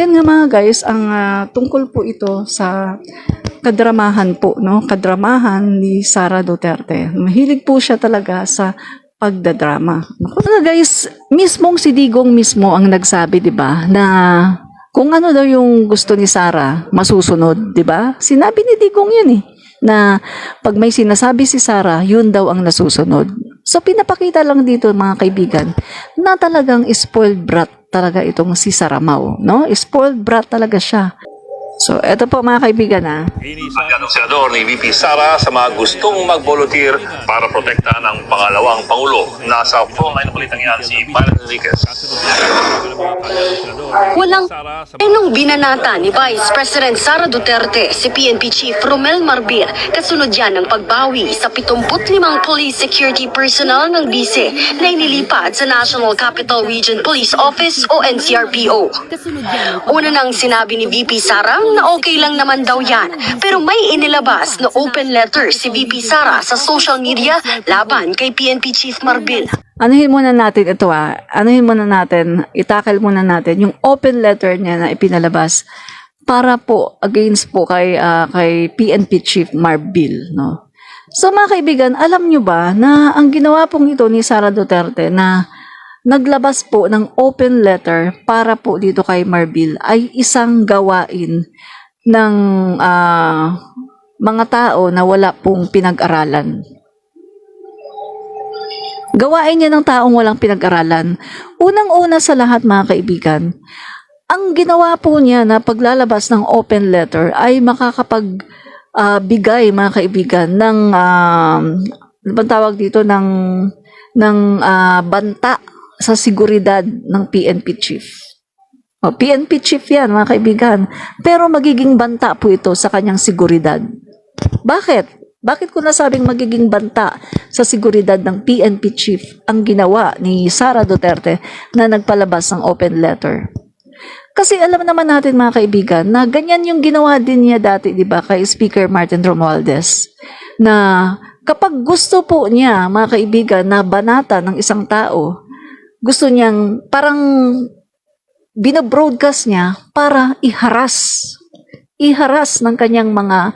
Yan nga mga guys, ang tungkol po ito sa kadramahan po, no? Kadramahan ni Sara Duterte. Mahilig po siya talaga sa pagdadrama. Naku guys, mismong si Digong mismo ang nagsabi, 'di ba, na kung ano daw yung gusto ni Sara, masusunod, 'di ba? Sinabi ni Digong 'yun na pag may sinasabi si Sara, yun daw ang nasusunod. So pinapakita lang dito mga kaibigan na talagang spoiled brat talaga itong si Sara Mau, no? Spoiled brat talaga siya. So, eto po mga kaibigan Ang senador ni VP Sara sa mga gustong mag-volunteer para protektahan ang pangalawang Pangulo. Nasa frontline ng balitang yan si Byron Enriquez. Walang nung binanata ni Vice President Sara Duterte si PNP Chief Romel Marbir kasunod yan ng pagbawi sa 75 police security personnel ng bise na inilipat sa National Capital Region Police Office o NCRPO. Una nang sinabi ni VP Sara na okay lang naman daw yan, pero may inilabas na open letter si VP Sara sa social media laban kay PNP Chief Marbil. Anuhin muna natin ito Anuhin muna natin, itakal muna natin yung open letter niya na ipinalabas para po against po kay PNP Chief Marbil, no? So mga kaibigan, alam nyo ba na ang ginawa pong ito ni Sara Duterte na naglabas po ng open letter para po dito kay Marbil ay isang gawain ng mga tao na wala pong pinag-aralan. Gawain niya ng taong walang pinag-aralan. Unang-una sa lahat mga kaibigan, ang ginawa po niya na paglalabas ng open letter ay makakapagbigay mga kaibigan ng ano bang tawag dito ng banta sa seguridad ng PNP Chief. PNP Chief yan mga kaibigan, pero magiging banta po ito sa kanyang seguridad. Bakit? Bakit ko nasabing magiging banta sa seguridad ng PNP Chief ang ginawa ni Sara Duterte na nagpalabas ng open letter? Kasi alam naman natin mga kaibigan na ganyan yung ginawa din niya dati, di ba, kay Speaker Martin Romualdez, na kapag gusto po niya mga kaibigan na banata ng isang tao, gusto niyang parang binabroadcast niya para iharas ng kanyang mga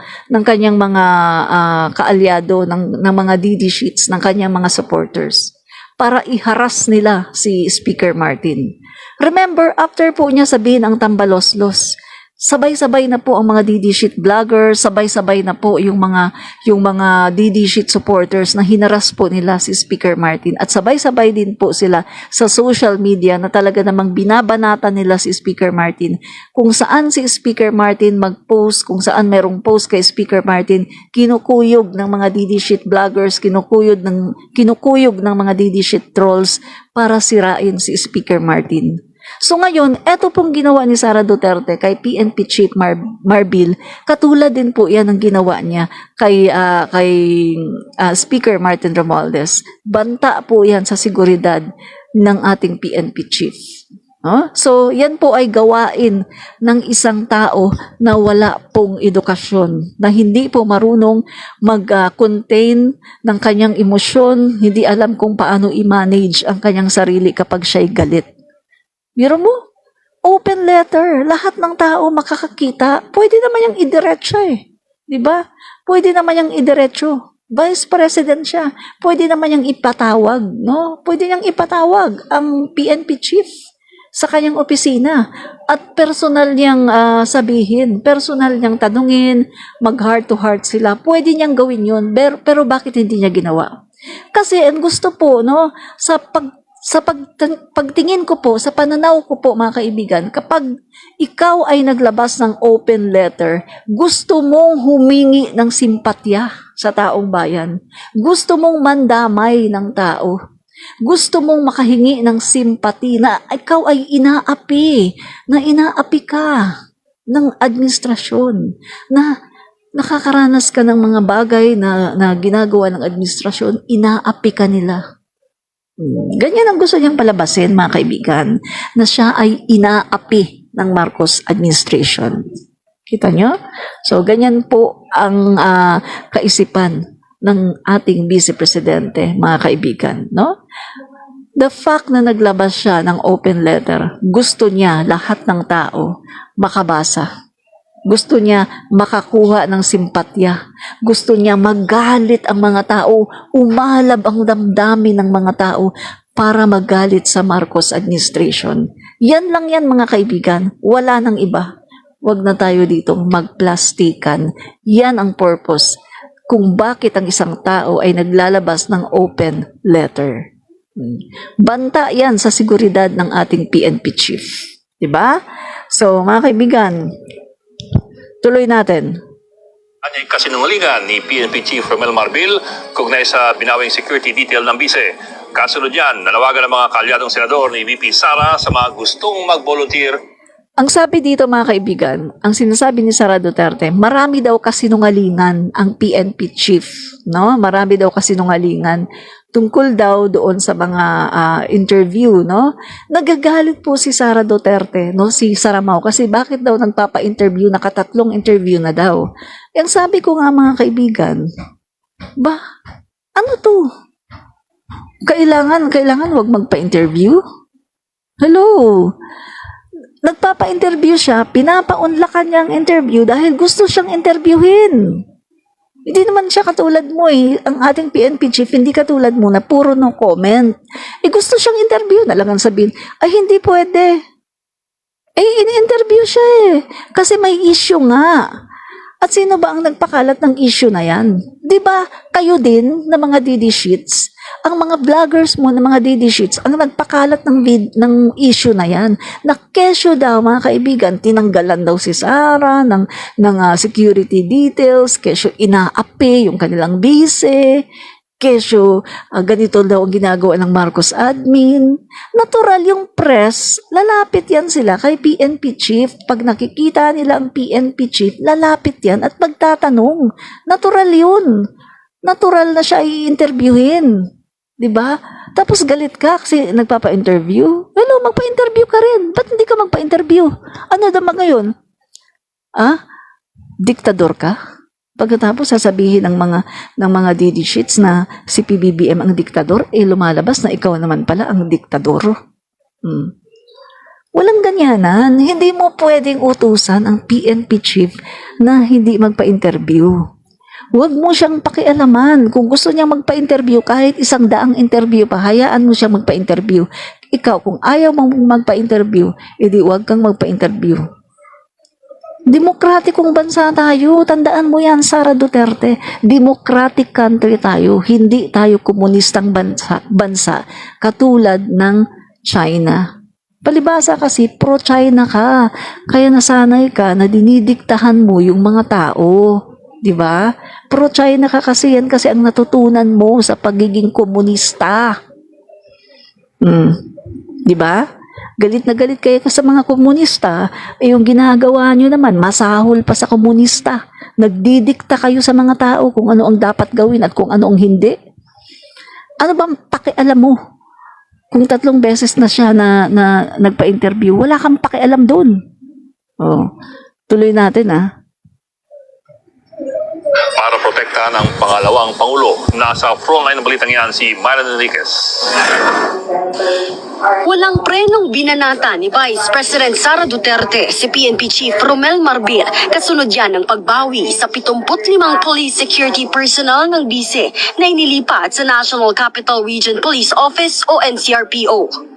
kaalyado ng mga DD sheets ng kanyang mga supporters, para iharas nila si Speaker Martin. Remember, after po niya sabihin ang tambaloslos, sabay-sabay na po ang mga DD sheet vloggers, sabay-sabay na po yung mga DD sheet supporters na hinaras po nila si Speaker Martin, at sabay-sabay din po sila sa social media na talaga namang binabanata nila si Speaker Martin. Kung saan si Speaker Martin mag-post, kung saan merong post kay Speaker Martin, kinukuyog ng mga DD sheet vloggers, kinukuyog ng mga DD sheet trolls para sirain si Speaker Martin. So ngayon, eto pong ginawa ni Sara Duterte kay PNP Chief Marbil, katulad din po yan ang ginawa niya kay Speaker Martin Romualdez. Banta po yan sa seguridad ng ating PNP Chief. So yan po ay gawain ng isang tao na wala pong edukasyon, na hindi po marunong mag-contain ng kanyang emosyon, hindi alam kung paano i-manage ang kanyang sarili kapag siya'y galit. Biro mo, open letter, lahat ng tao makakakita. Pwede naman yung idiretso di ba? Pwede naman yung idiretso. Vice President siya. Pwede naman yung ipatawag, no? Pwede niyang ipatawag ang PNP Chief sa kanyang opisina at personal niyang sabihin, personal niyang tanungin, mag-heart to heart sila. Pwede niyang gawin yun, pero bakit hindi niya ginawa? Kasi ang gusto po, no, sa pagtingin ko po, sa pananaw ko po mga kaibigan, kapag ikaw ay naglabas ng open letter, gusto mong humingi ng simpatya sa taong bayan. Gusto mong mandamay ng tao. Gusto mong makahingi ng simpati na ikaw ay inaapi ka ng administrasyon, na nakakaranas ka ng mga bagay na ginagawa ng administrasyon, inaapi ka nila. Ganyan ang gusto niyang palabasin mga kaibigan, na siya ay inaapi ng Marcos administration. Kita nyo? So ganyan po ang kaisipan ng ating Vice Presidente mga kaibigan, no? The fact na naglabas siya ng open letter, gusto niya lahat ng tao makabasa. Gusto niya makakuha ng simpatya. Gusto niya magalit ang mga tao, umalab ang damdamin ng mga tao para magalit sa Marcos administration. Yan lang yan mga kaibigan, wala nang iba. Huwag na tayo dito magplastikan. Yan ang purpose kung bakit ang isang tao ay naglalabas ng open letter. Banta yan sa seguridad ng ating PNP chief. Diba? So, mga kaibigan, tuloy natin. Anyay kasinungalingan ni PNP Chief Romel Marbil kaugnay sa binawing security detail ng bise. Kasunod yan, nanawagan ng mga kaalyadong senador ni VP Sara sa mga gustong mag-volunteer. Ang sabi dito mga kaibigan, ang sinasabi ni Sara Duterte, marami daw kasinungalingan ang PNP chief, no? Marami daw kasinungalingan tungkol daw doon sa mga interview, no? Nagagalit po si Sara Duterte, no? Si Sara Mau kasi bakit daw nagpapa-interview, nakatatlong interview na daw. Yang sabi ko nga mga kaibigan, ano to? Kailangan wag magpa-interview? Hello? Nagpapa-interview siya, pinapaunlakan niya ang interview dahil gusto siyang interviewin. Hindi naman siya katulad mo eh. Ang ating PNP chief, hindi katulad mo na puro no comment. Gusto siyang interview na lang ang sabihin, ay hindi pwede. In-interview siya eh. Kasi may issue nga. At sino ba ang nagpakalat ng issue na yan? Di ba kayo din na mga DD Sheets, ang mga vloggers mo na mga DD Sheets, ang nagpakalat ng issue na yan. Na kesyo daw mga kaibigan, tinanggalan daw si Sara ng security details, kesyo inaapi yung kanilang bise, kesyo ganito daw ang ginagawa ng Marcos admin. Natural yung press, lalapit yan sila kay PNP chief. Pag nakikita nila ang PNP chief, lalapit yan at magtatanong. Natural yun. Natural na siya i-interviewin. Diba? Tapos galit ka kasi nagpapa-interview. Hello, magpa-interview ka rin. Ba't hindi ka magpa-interview? Ano naman ngayon? Diktador ka? Pagkatapos sasabihin ng mga DD Sheets na si PBBM ang diktador, lumalabas na ikaw naman pala ang diktador. Walang ganyanan. Hindi mo pwedeng utusan ang PNP chief na hindi magpa-interview. Huwag mo siyang pakialaman. Kung gusto niya magpa-interview, kahit 100 interview pa, hayaan mo siya magpa-interview. Ikaw, kung ayaw mong magpa-interview, edi huwag kang magpa-interview. Demokratikong bansa tayo. Tandaan mo yan, Sara Duterte. Democratic country tayo. Hindi tayo komunistang bansa katulad ng China. Palibasa kasi pro-China ka. Kaya nasanay ka na dinidiktahan mo yung mga tao. Di ba? Pro-China ka kasi yan kasi ang natutunan mo sa pagiging komunista. Di ba? Galit na galit kayo sa mga komunista, yung ginagawa nyo naman, masahol pa sa komunista. Nagdidikta kayo sa mga tao kung ano ang dapat gawin at kung ano ang hindi. Ano bang pakialam mo? Kung 3 beses na siya na nagpa-interview, wala kang pakialam doon. Tuloy natin Para protektahan ang pangalawang Pangulo, nasa frontline ng balitang yan si Myron Enriquez. Walang prenong binanata ni Vice President Sara Duterte si PNP Chief Romel Marbil kasunod yan ng pagbawi sa 75 police security personnel ng bise na inilipat sa National Capital Region Police Office o NCRPO.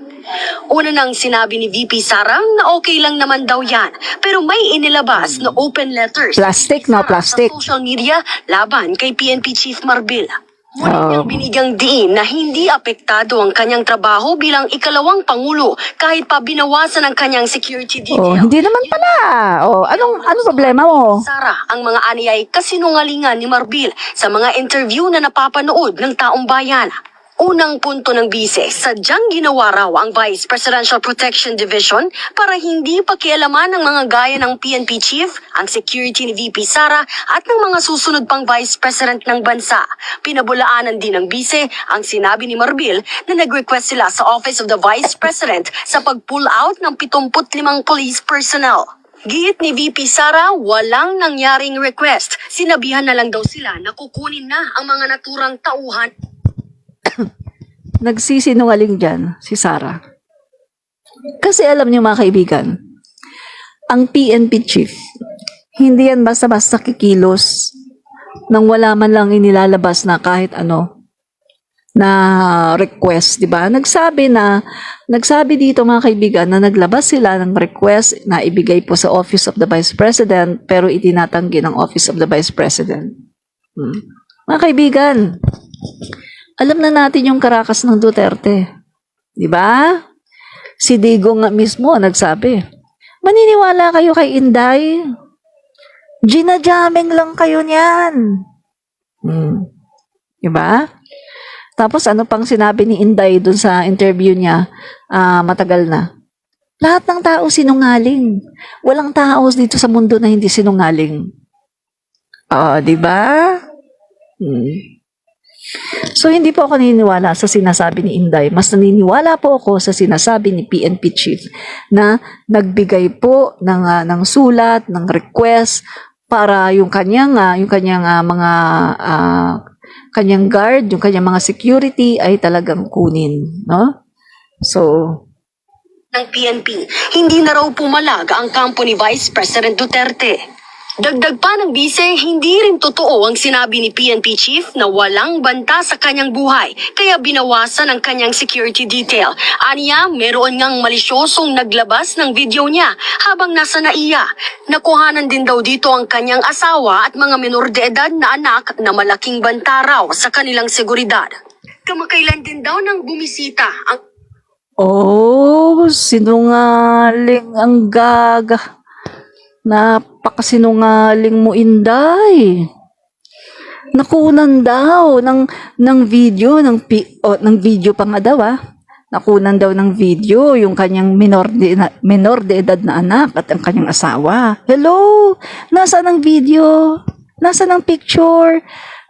Una nang sinabi ni VP Sara na okay lang naman daw yan, pero may inilabas na open letters Plastic, no? Plastic. sa social media laban kay PNP Chief Marbil. Muli niyang binigyang diin na hindi apektado ang kanyang trabaho bilang ikalawang Pangulo kahit pa binawasan ang kanyang security detail. Hindi naman pala. Anong problema mo? Sara, ang mga ani ay kasinungalingan ni Marbil sa mga interview na napapanood ng taong bayan. Unang punto ng bise, sadyang ginawa raw ang Vice Presidential Protection Division para hindi pakialaman ng mga gaya ng PNP Chief, ang security ni VP Sara at ng mga susunod pang Vice President ng bansa. Pinabulaanan din ng bise ang sinabi ni Marbil na nag-request sila sa Office of the Vice President sa pag-pull out ng 75 police personnel. Giit ni VP Sara, walang nangyaring request. Sinabihan na lang daw sila na kukunin na ang mga naturang tauhan. nagsisinungaling dyan si Sara. Kasi alam niyo mga kaibigan, ang PNP chief, hindi yan basta-basta kikilos nang wala man lang inilalabas na kahit ano na request, di ba? Nagsabi dito mga kaibigan na naglabas sila ng request na ibigay po sa Office of the Vice President pero itinatanggi ng Office of the Vice President. Mga kaibigan, alam na natin yung karakas ng Duterte. Di ba? Si Digo nga mismo nagsabi, maniniwala kayo kay Inday? Ginajaming lang kayo niyan. Di ba? Tapos ano pang sinabi ni Inday dun sa interview niya, matagal na. Lahat ng tao sinungaling. Walang tao dito sa mundo na hindi sinungaling. Di ba? So hindi po ako naniniwala sa sinasabi ni Inday. Mas naniniwala po ako sa sinasabi ni PNP Chief na nagbigay po ng sulat, ng request para yung kanyang mga kanyang guard, yung kanyang mga security ay talagang kunin, no? So, Ng PNP, hindi na raw pumalag ang kampo ni Vice President Duterte. Dagdag pa ng bise, hindi rin totoo ang sinabi ni PNP Chief na walang banta sa kanyang buhay, kaya binawasan ang kanyang security detail. Aniya, meron ngang malisyosong naglabas ng video niya habang nasa NAIA. Nakuhanan din daw dito ang kanyang asawa at mga menor de edad na anak na malaking banta raw sa kanilang seguridad. Kamakailan din daw nang bumisita ang sinungaling ang gaga. Napakasinungaling mo, Inday. Nakunan daw ng video, ng video pa nga daw Nakunan daw ng video yung kanyang menor de edad na anak at ang kanyang asawa. Hello? Nasaan ang video? Nasaan ang picture?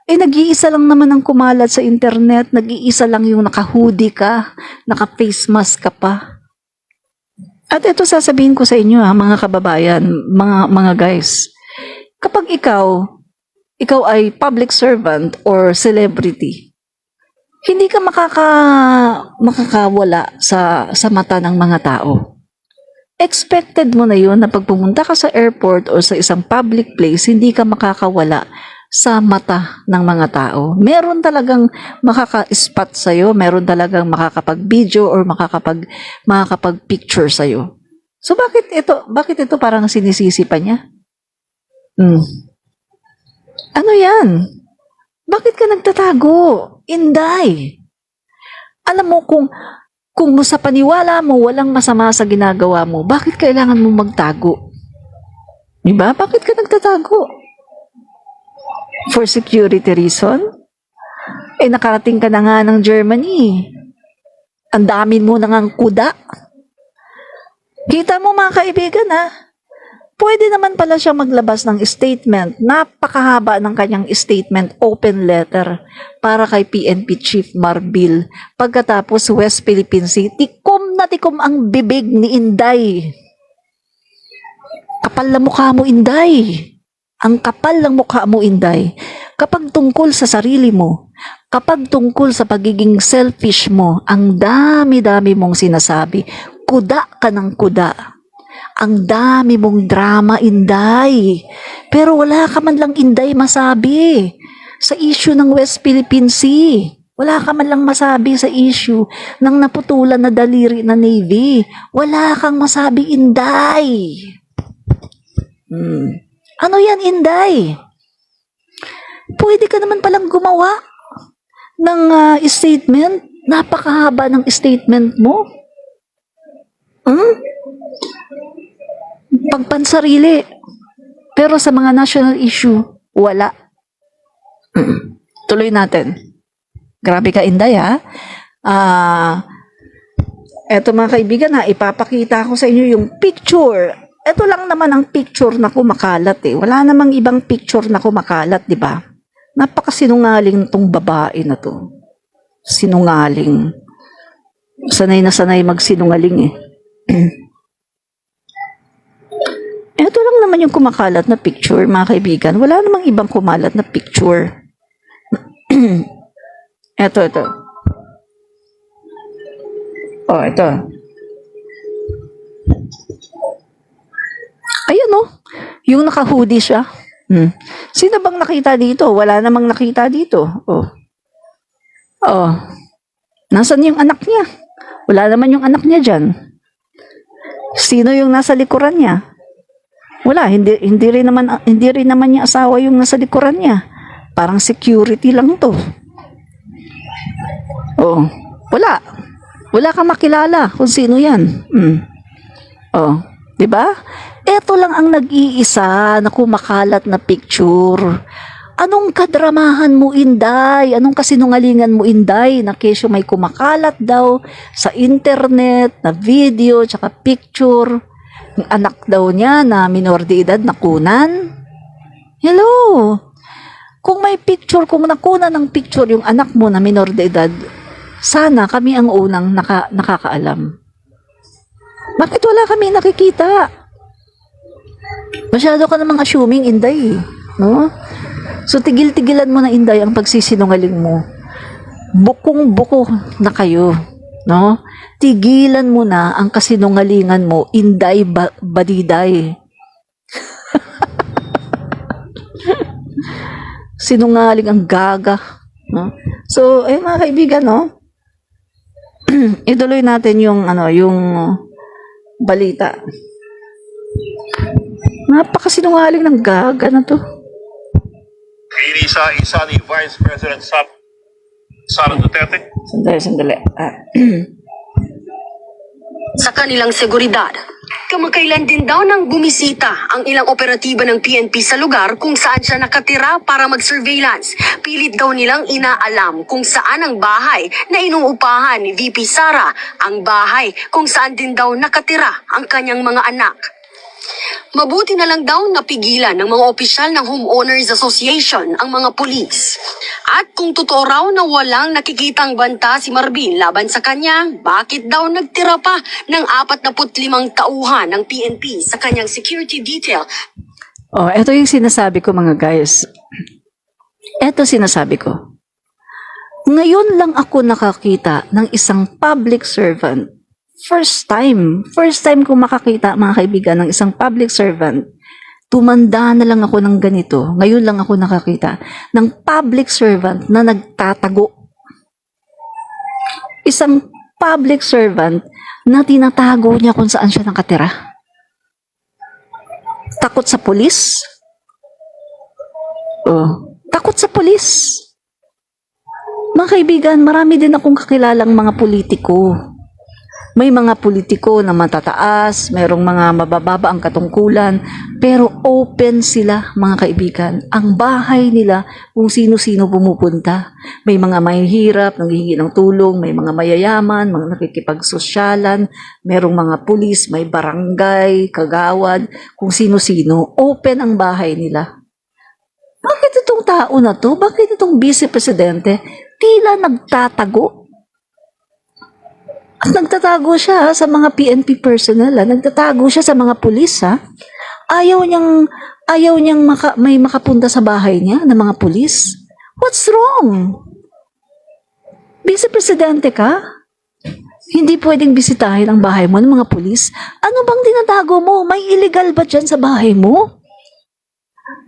Nag-iisa lang naman ang kumalat sa internet. Nag-iisa lang yung naka-hoodie ka, naka-face mask ka pa. At ito sasabihin ko sa inyo mga kababayan, mga guys. Kapag ikaw ay public servant or celebrity, hindi ka makakawala sa mata ng mga tao. Expected mo na yun na pag pumunta ka sa airport or sa isang public place, hindi ka makakawala sa mata ng mga tao. Meron talagang makaka-spot sa'yo, meron talagang makakapag-video or makakapag-picture sa'yo. So bakit ito parang sinisisi pa niya? Ano yan? Bakit ka nagtatago? Inday! Alam mo kung sa paniwala mo walang masama sa ginagawa mo, bakit kailangan mo magtago? Diba? Bakit ka nagtatago? For security reason? Nakarating ka na nga ng Germany. Ang dami mo na ngang kuda. Kita mo mga kaibigan pwede naman pala siya maglabas ng statement. Napakahaba ng kanyang statement, open letter, para kay PNP Chief Marbil. Pagkatapos West Philippine Sea, tikom na tikom ang bibig ni Inday. Kapal na mukha mo, Inday. Ang kapal ng mukha mo, Inday. Kapag tungkol sa sarili mo, kapag tungkol sa pagiging selfish mo, ang dami-dami mong sinasabi. Kuda ka ng kuda. Ang dami mong drama, Inday. Pero wala ka man lang, Inday, masabi sa issue ng West Philippine Sea. Wala ka man lang masabi sa issue ng naputulan na daliri na Navy. Wala kang masabi, Inday. Ano yan, Inday? Pwede ka naman palang gumawa ng statement. Napakahaba ng statement mo. Pagpansarili. Pero sa mga national issue, wala. Tuloy natin. Grabe ka, Inday, eto mga kaibigan, ipapakita ko sa inyo yung picture. Ito lang naman ang picture na kumakalat Wala namang ibang picture na kumakalat, di ba? Napakasinungaling tong babae na to. Sinungaling. Sanay na sanay magsinungaling Ito lang naman yung kumakalat na picture, mga kaibigan. Wala namang ibang kumalat na picture. Ito. Oh, ito. Ayun oh, yung naka-hoodie siya. Sino bang nakita dito? Wala namang nakita dito. Oh. Oh. Nasaan yung anak niya? Wala naman yung anak niya dyan. Sino yung nasa likuran niya? Wala, hindi rin naman niya asawa yung nasa likuran niya. Parang security lang to. Oh, wala. Wala kang makilala kung sino 'yan. Oh, 'di ba? Ito lang ang nag-iisa na kumakalat na picture. Anong kadramahan mo, Inday? Anong kasinungalingan mo, Inday? Na kesyo may kumakalat daw sa internet, na video, tsaka picture. Yung anak daw niya na minor de edad nakunan. Hello? Kung may picture, kung nakunan ng picture yung anak mo na minor de edad, sana kami ang unang nakakaalam. Bakit wala kami nakikita? Masyado ka namang assuming, Inday. No? So, tigil-tigilan mo na, Inday, ang pagsisinungaling mo. Bukong-buko na kayo. No? Tigilan mo na ang kasinungalingan mo, Inday Badiday. Sinungaling ang gaga. No? So, mga kaibigan, no? Ituloy natin yung balita. Napakasinungaling ng gaga na to. Inisa-isa ni Vice President Sara Duterte. Sandali. Sa kanilang seguridad, kamakailan din daw nang bumisita ang ilang operatiba ng PNP sa lugar kung saan siya nakatira para mag-surveillance. Pilit daw nilang inaalam kung saan ang bahay na inuupahan ni VP Sara, ang bahay kung saan din daw nakatira ang kanyang mga anak. Mabuti na lang daw napigilan ng mga opisyal ng Homeowners Association ang mga pulis. At kung totoo raw na walang nakikitang banta si Marbil laban sa kanya, bakit daw nagtira pa ng 45 tauhan ng PNP sa kanyang security detail? Oh, ito yung sinasabi ko, mga guys. Ito sinasabi ko. Ngayon lang ako nakakita ng isang public servant. First time ko makakita, mga kaibigan, ng isang public servant. Tumanda na lang ako ng ganito. Ngayon lang ako nakakita ng public servant na nagtatago. Isang public servant na tinatago niya kung saan siya nakatira. Takot sa pulis? Oh, takot sa pulis. Mga kaibigan, marami din akong kakilalang mga politiko. May mga politiko na matataas, mayroong mga mabababa ang katungkulan, pero open sila, mga kaibigan. Ang bahay nila, kung sino-sino pumupunta. May mga mahihirap, nanghihingi ng tulong, may mga mayayaman, mga nakikipagsosyalan, mayroong mga pulis, may barangay, kagawad, kung sino-sino. Open ang bahay nila. Bakit itong tao na to? Bakit itong vice presidente tila nagtatago? At nagtatago siya sa mga PNP personnel, nagtatago siya sa mga pulis, ha? Ayaw niyang may makapunta sa bahay niya ng mga pulis. What's wrong? Vice Presidente ka? Hindi pwedeng bisitahin ang bahay mo ng mga pulis? Ano bang tinatago mo? May illegal ba dyan sa bahay mo?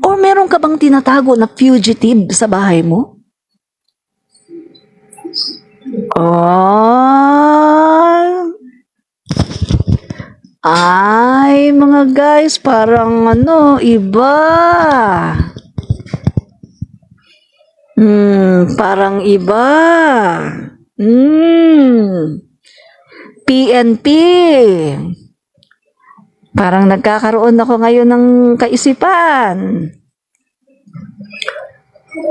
Or meron ka bang tinatago na fugitive sa bahay mo? Ay, mga guys, parang iba. Parang iba. PNP. Parang nagkakaroon ako ngayon ng kaisipan.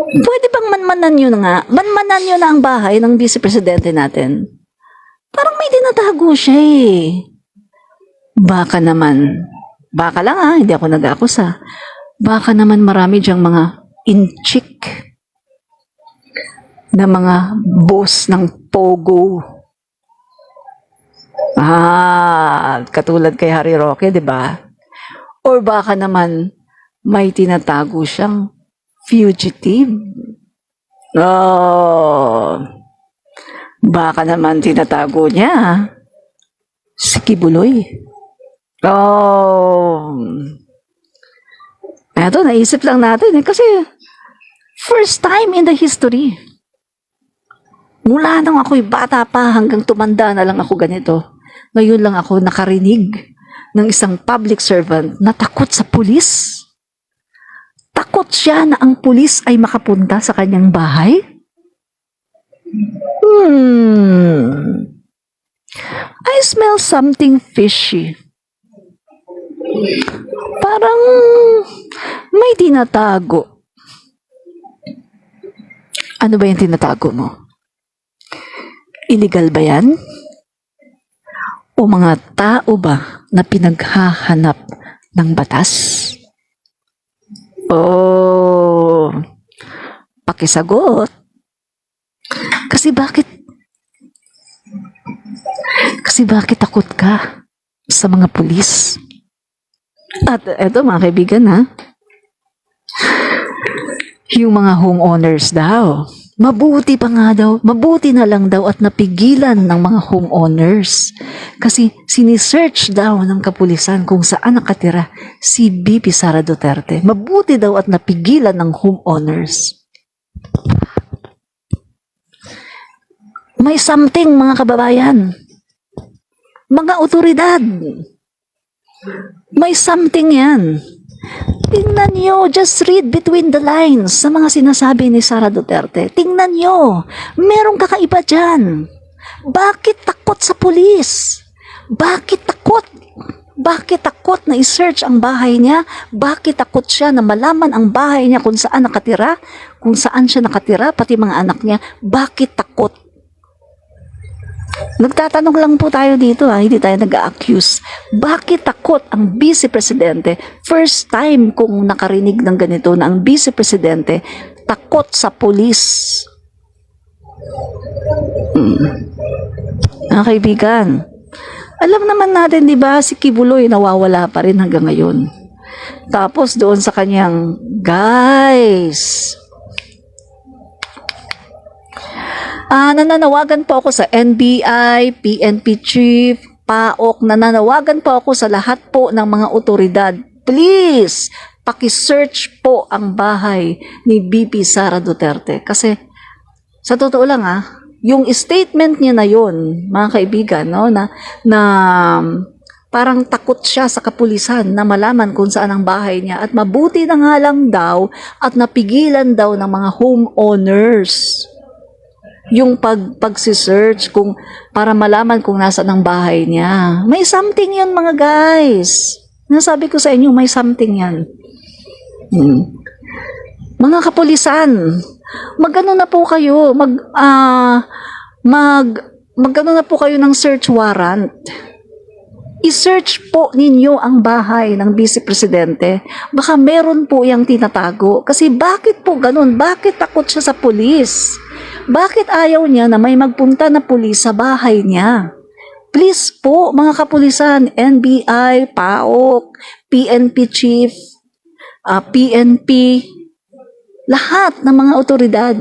Pwede bang manmanan nyo na nga? Manmanan nyo na ang bahay ng vice presidente natin. Parang may tinatago siya eh. Baka naman. Baka lang hindi ako nag-akusa. Baka naman marami diyang mga inchik na mga boss ng Pogo. Katulad kay Harry Roque, di ba? Or baka naman may tinatago siyang fugitive. Baka naman tinatago niya Si Kibuloy. Oh. Eto, naisip lang natin eh. Kasi, first time in the history. Mula nang ako'y bata pa hanggang tumanda na lang ako ganito. Ngayon lang ako nakarinig ng isang public servant na takot sa pulis. Takot siya na ang pulis ay makapunta sa kanyang bahay. I smell something fishy. Parang may tinatago. Ano ba yung tinatago mo? Illegal ba yan? O mga tao ba na pinaghahanap ng batas? Oh, pakisagot. Kasi bakit takot ka sa mga pulis? At eto mga kaibigan ha, yung mga homeowners daw, mabuti na lang daw at napigilan ng mga homeowners. Kasi sinisearch daw ng kapulisan kung saan nakatira si VP Sara Duterte. Mabuti daw at napigilan ng homeowners. May something mga kababayan. Mga otoridad. May something yan. Tingnan nyo, just read between the lines sa mga sinasabi ni Sara Duterte. Tingnan nyo, merong kakaiba dyan. Bakit takot sa pulis? Bakit takot? Bakit takot na i-search ang bahay niya? Bakit takot siya na malaman ang bahay niya kung saan nakatira? Kung saan siya nakatira, pati mga anak niya. Bakit takot? Nagtatanong lang po tayo dito hindi tayo nag-a-accuse. Bakit takot ang Vice Presidente? First time kong nakarinig ng ganito na ang Vice Presidente takot sa pulis. Mga kaibigan, alam naman natin, di ba, si Kibuloy nawawala pa rin hanggang ngayon. Tapos doon sa kanyang, guys, nananawagan po ako sa NBI, PNP Chief, PAOK, nananawagan po ako sa lahat po ng mga otoridad. Please, paki-search po ang bahay ni VP Sara Duterte. Kasi, sa totoo lang yung statement niya na yun, mga kaibigan, no, na parang takot siya sa kapulisan na malaman kung saan ang bahay niya at mabuti na nga lang daw at napigilan daw ng mga homeowners yung pagsi-search kung para malaman kung nasaan ang bahay niya. May something yan mga guys. Nasabi ko sa inyo, may something yan. Mga kapulisan, magano na po kayo, magano na po kayo ng search warrant. I-search po ninyo ang bahay ng Vice Presidente. Baka meron po yung tinatago. Kasi bakit po ganun? Bakit takot siya sa pulis? Bakit ayaw niya na may magpunta na pulis sa bahay niya? Please po, mga kapulisan, NBI, PAOK, PNP Chief, PNP, lahat ng mga otoridad,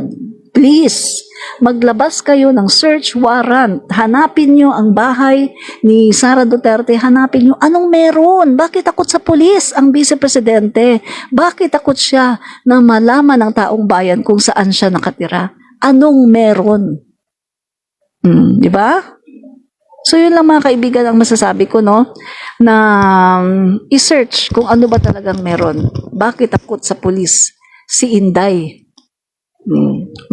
please, maglabas kayo ng search warrant. Hanapin nyo ang bahay ni Sara Duterte. Hanapin nyo anong meron. Bakit takot sa pulis ang Vice Presidente? Bakit takot siya na malaman ng taong bayan kung saan siya nakatira? Anong meron? Di ba? So yun lang mga kaibigan ang masasabi ko, no? Na i-search kung ano ba talagang meron. Bakit takot sa pulis si Inday?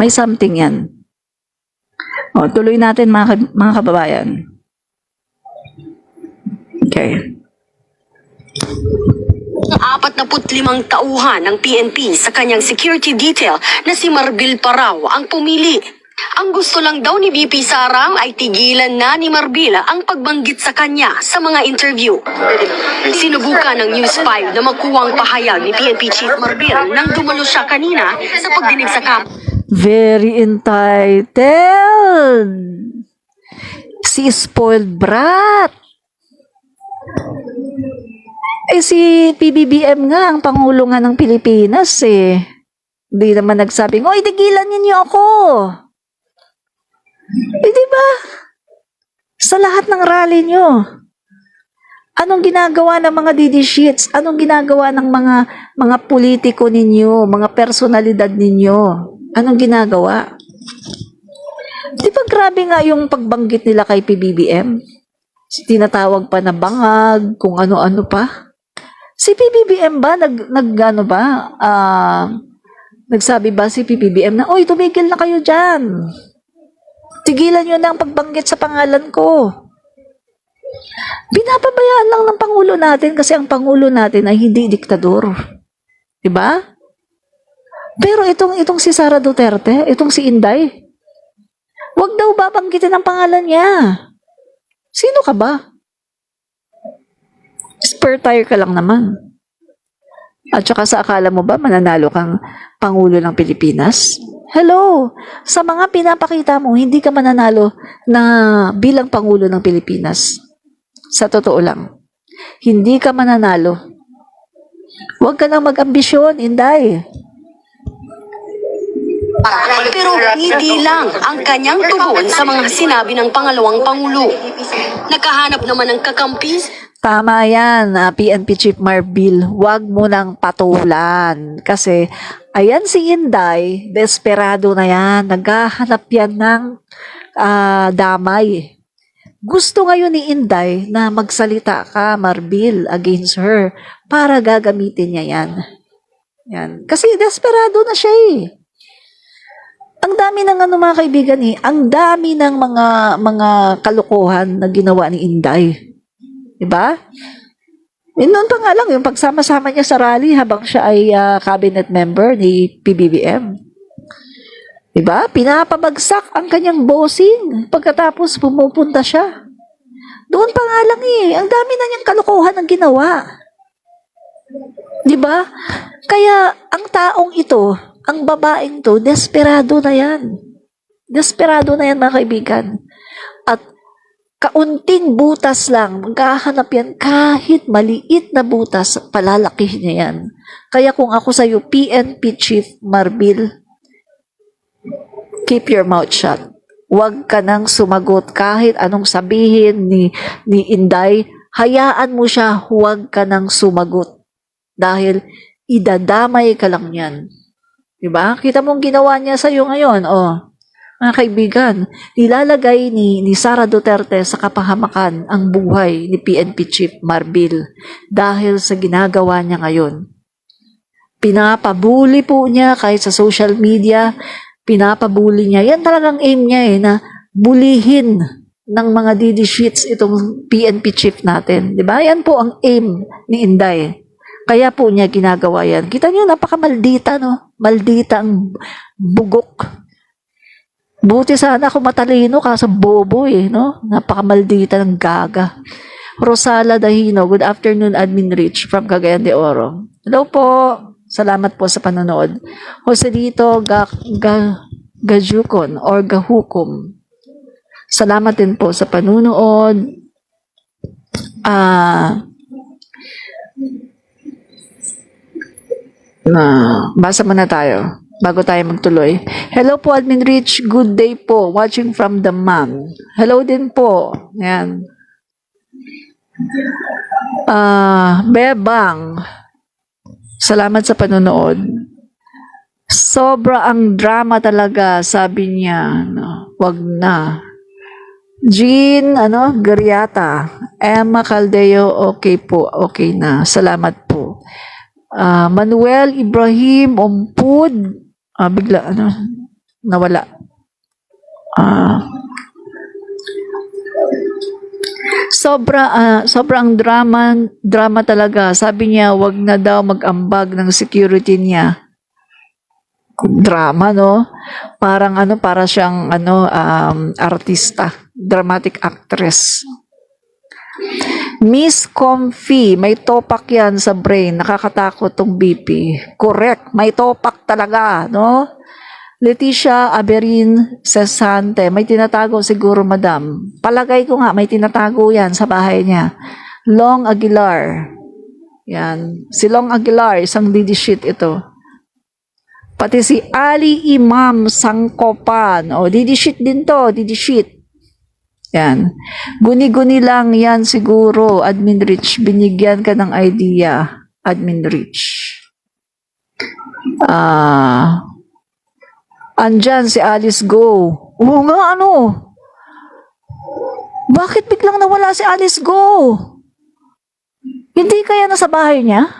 May something yan. Tuloy natin mga kababayan. Okay. Ang 45 tauhan ng PNP sa kanyang security detail na si Marbil Parao ang pumili. Ang gusto lang daw ni VP Sara ay tigilan na ni Marbil ang pagbanggit sa kanya sa mga interview. Sinubukan ng News 5 na makuwang pahayag ni PNP Chief Marbil nang dumalo siya kanina sa pagdinig sa kampo. Very entitled. Si spoiled brat. Si PBBM nga, ang Pangulo nga ng Pilipinas Hindi naman nagsabing, tigilan ninyo ako. Di ba? Sa lahat ng rally nyo. Anong ginagawa ng mga DD sheets? Anong ginagawa ng mga politiko ninyo, mga personalidad ninyo? Anong ginagawa? Di ba grabe nga yung pagbanggit nila kay PBBM? Tinatawag pa na bangag, kung ano-ano pa. Si PBBM ba, nagsabi ba si PBBM na, "Oy, tumigil na kayo dyan. Tigilan nyo na ang pagbanggit sa pangalan ko." Binapabayaan lang ng Pangulo natin kasi ang Pangulo natin ay hindi diktador. Diba? Pero itong si Sara Duterte, itong si Inday, wag daw babanggitin ang pangalan niya. Sino ka ba? Spare tire ka lang naman. At saka sa akala mo ba mananalo kang Pangulo ng Pilipinas? Hello! Sa mga pinapakita mo, hindi ka mananalo na bilang Pangulo ng Pilipinas. Sa totoo lang. Hindi ka mananalo. Huwag ka nang mag-ambisyon, Inday. Pero hindi lang ang kanyang tugon sa mga sinabi ng pangalawang Pangulo. Nakahanap naman ng kakampi. Tama yan, PNP Chief Marbil. Huwag mo nang patulan. Kasi, ayan si Inday, desperado na yan. Naghahanap yan ng damay. Gusto ngayon ni Inday na magsalita ka, Marbil, against her para gagamitin niya yan. Yan. Kasi desperado na siya eh. Ang dami ng mga kaibigan eh, ang dami ng mga kalokohan na ginawa ni Inday. Diba? Noon pa nga lang, yung pagsama-sama niya sa rally habang siya ay cabinet member ni PBBM. Diba? Pinapabagsak ang kanyang bossing pagkatapos pumupunta siya. Doon pa nga lang eh. Ang dami na niyang kalokohan ang ginawa. Diba? Kaya ang taong ito, ang babaeng to, desperado na yan. Desperado na yan mga kaibigan. At kaunting butas lang, maghahanap yan kahit maliit na butas, palalakihin niya yan. Kaya kung ako sa'yo, PNP Chief Marbil, keep your mouth shut. Huwag ka nang sumagot kahit anong sabihin ni Inday. Hayaan mo siya, huwag ka nang sumagot. Dahil idadamay ka lang yan. Diba? Kita mong ginawa niya sa'yo ngayon. Mga kaibigan, nilalagay ni Sara Duterte sa kapahamakan ang buhay ni PNP Chief Marbil dahil sa ginagawa niya ngayon. Pinapabuli po niya kahit sa social media, pinapabuli niya. Yan talagang aim niya na bulihin ng mga DD sheets itong PNP chief natin. Diba? Yan po ang aim ni Inday. Kaya po niya ginagawa yan. Kita niyo, napakamaldita, no? Maldita ang bugok. Buti sana ako matalino kaso bobo no? Napakamaldita ng gaga. Rosala Dahino, good afternoon, Admin Rich from Cagayan de Oro. Hello po. Salamat po sa panonood. Joselito Gajukon or Gahukom. Salamat din po sa panonood. Basa muna tayo bago tayo magtuloy. Hello po, Admin Rich. Good day po. Watching from the mom. Hello din po. Yan. Bebang. Salamat sa panonood. Sobra ang drama talaga, sabi niya. Wag na. Jean, Gariata. Emma Caldeo, okay po. Okay na. Salamat po. Manuel Ibrahim Ompud. Bigla, nawala. Sobrang drama talaga. Sabi niya, wag na daw mag-ambag ng security niya. Drama, no? Para siyang artista, dramatic actress. Miss Comfy, may topak yan sa brain. Nakakatakot tong BP. Correct, may topak talaga, no? Leticia Aberin Cesante, may tinatago siguro, madam. Palagay ko nga, may tinatago yan sa bahay niya. Long Aguilar. Yan. Si Long Aguilar, isang didishit ito. Pati si Ali Imam Sangkopan. Didishit din to, didishit. Yan. Guni-guni lang yan siguro, Admin Rich. Binigyan ka ng idea, Admin Rich. Andyan si Alice Go. Oo nga, ano? Bakit biglang nawala si Alice Go? Hindi kaya nasa bahay niya?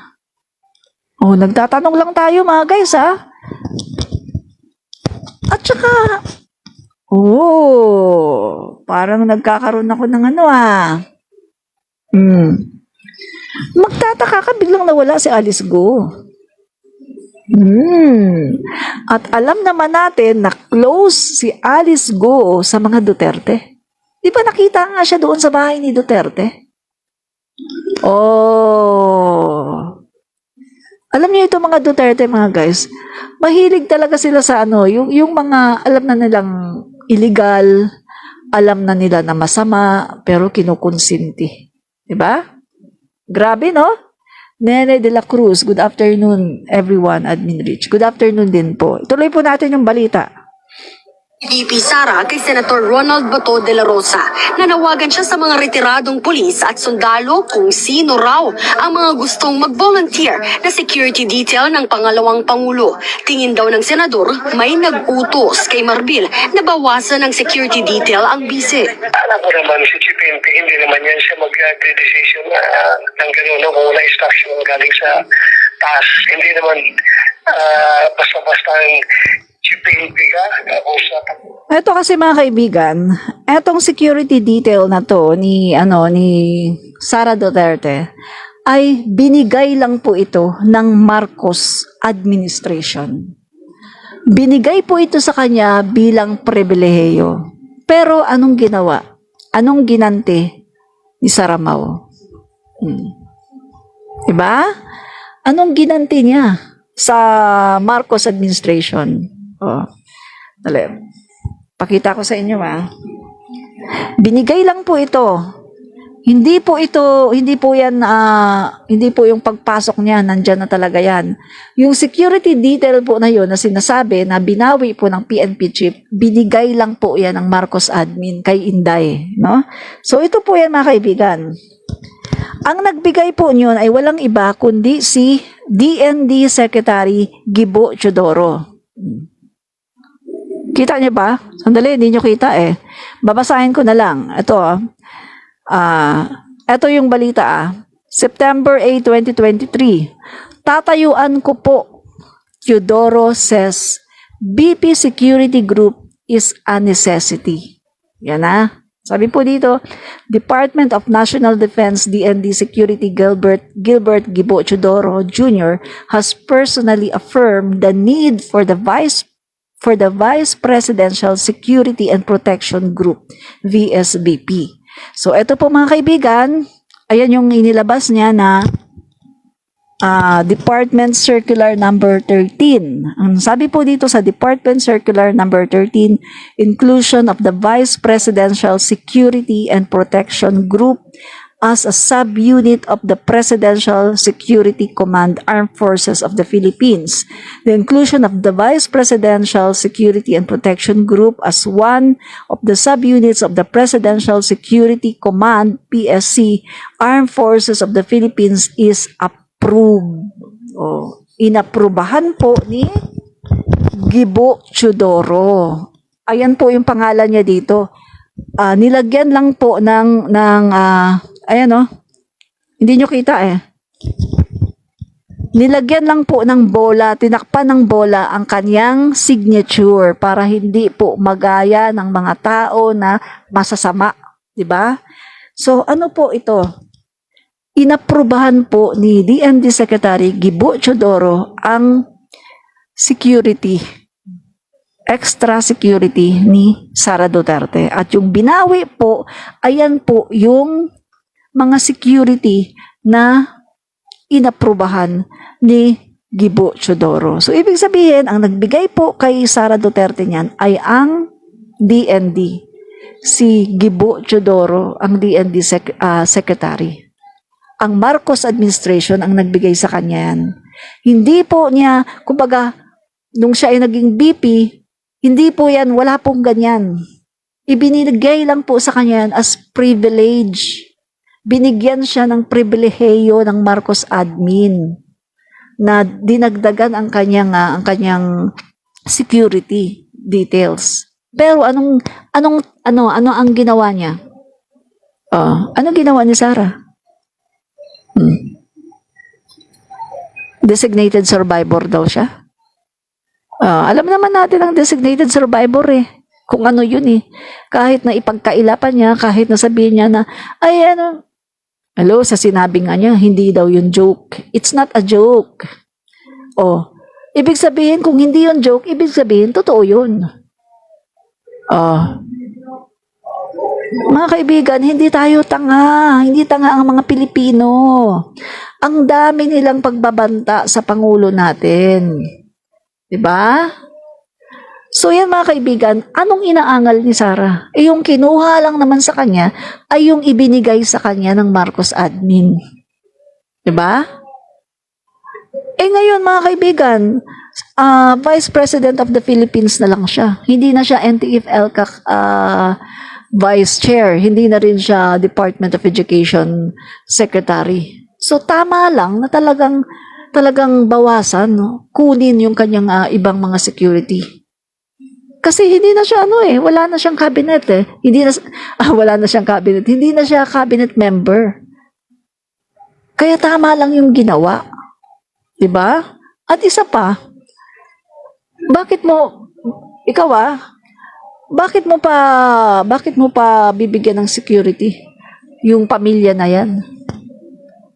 Oh, nagtatanong lang tayo mga guys, ha? At saka, parang nagkakaroon ako ng ano, Magtataka ka, biglang nawala si Alice Go. At alam naman natin na close si Alice Go sa mga Duterte. Di ba nakita nga siya doon sa bahay ni Duterte? Alam niyo ito mga Duterte, mga guys, mahilig talaga sila sa yung mga alam na nilang illegal, alam na nila na masama, pero kinukonsinti. Diba? Grabe, no? Nene de la Cruz, good afternoon everyone, Admin Rich. Good afternoon din po. Ituloy po natin yung balita. VP Sara kay Senator Ronald Bato de la Rosa. Nanawagan siya sa mga retiradong pulis at sundalo kung sino raw ang mga gustong mag-volunteer na security detail ng pangalawang Pangulo. Tingin daw ng Senador, may nag-utos kay Marbil na bawasan ng security detail ang bise. Alam ko naman si Chief PNP, hindi naman yan siya mag-decision ng gano'n kung wala instruction galing sa taas. Hindi naman basta-basta ang Chief PNP ka, kausap. Ito kasi mga kaibigan, etong security detail na to ni Sara Duterte ay binigay lang po ito ng Marcos administration. Binigay po ito sa kanya bilang pribilehiyo. Pero anong ginawa? Anong ginanti ni Sara Mau? Diba? Anong ginanti niya sa Marcos administration? Dali. Pakita ko sa inyo, Binigay lang po ito. Hindi po yung pagpasok niya, nandyan na talaga yan. Yung security detail po na yun na sinasabi na binawi po ng PNP chief, binigay lang po yan ng Marcos admin kay Inday, no? So ito po yan mga kaibigan. Ang nagbigay po niyon ay walang iba kundi si DND Secretary Gibo Chodoro. Kita niyo ba? Sandali, hindi niyo kita eh. Babasahin ko na lang. Ito ito yung balita September 8, 2023. Tatayuan ko po. Teodoro says, BP Security Group is a necessity. Yan Sabi po dito, Department of National Defense DND Security Gilbert Gibo Chodoro Jr. has personally affirmed the need for the Vice Presidential Security and Protection Group, VSBP. So, ito po mga kaibigan, ayan yung inilabas niya na Department Circular number 13. Ang sabi po dito sa Department Circular number 13, inclusion of the Vice Presidential Security and Protection Group as a subunit of the Presidential Security Command Armed Forces of the Philippines. The inclusion of the Vice Presidential Security and Protection Group as one of the subunits of the Presidential Security Command PSC Armed Forces of the Philippines is approved. Inaprubahan po ni Gibo Chodoro. Ayan po yung pangalan niya dito. Nilagyan lang po ng ayan hindi nyo kita Nilagyan lang po ng bola, tinakpan ng bola ang kanyang signature para hindi po magaya ng mga tao na masasama, di ba? So ano po ito? Inaprubahan po ni DND Secretary Gibo Chodoro ang security, extra security ni Sara Duterte. At yung binawi po, ayan po yung mga security na inaprubahan ni Gibo Chodoro. So, ibig sabihin, ang nagbigay po kay Sara Duterte niyan ay ang DND. Si Gibo Chodoro, ang DND secretary. Ang Marcos administration ang nagbigay sa kanya yan. Hindi po niya, kumbaga, nung siya ay naging BP, hindi po yan, wala pong ganyan. Ibinigay lang po sa kanya yan as privilege. Binigyan siya ng pribileheyo ng Marcos admin na dinagdagan ang kanyang security details. Pero ano ang ginawa niya? Ano ginawa ni Sarah? Designated survivor daw siya. Alam naman natin ang designated survivor eh. Kung ano yun eh. Kahit na ipagkaila pa niya, kahit na sabihin niya na, ay ano, hello, sa sinabi nga niya, hindi daw yun joke. It's not a joke. Ibig sabihin, kung hindi yun joke, ibig sabihin, totoo yun. Mga kaibigan, hindi tayo tanga. Hindi tanga ang mga Pilipino. Ang dami nilang pagbabanta sa Pangulo natin. Diba? So yan mga kaibigan, anong inaangal ni Sarah? Yung kinuha lang naman sa kanya ay yung ibinigay sa kanya ng Marcos admin. Diba? Ngayon mga kaibigan, Vice President of the Philippines na lang siya. Hindi na siya NTF-ELCAC Vice Chair. Hindi na rin siya Department of Education Secretary. So tama lang na talagang bawasan, no? Kunin yung kanyang ibang mga security. Kasi hindi na siya wala na siyang cabinet eh. Wala na siyang cabinet. Hindi na siya cabinet member. Kaya tama lang yung ginawa. 'Di ba? At isa pa, bakit mo pa bibigyan ng security yung pamilya na yan?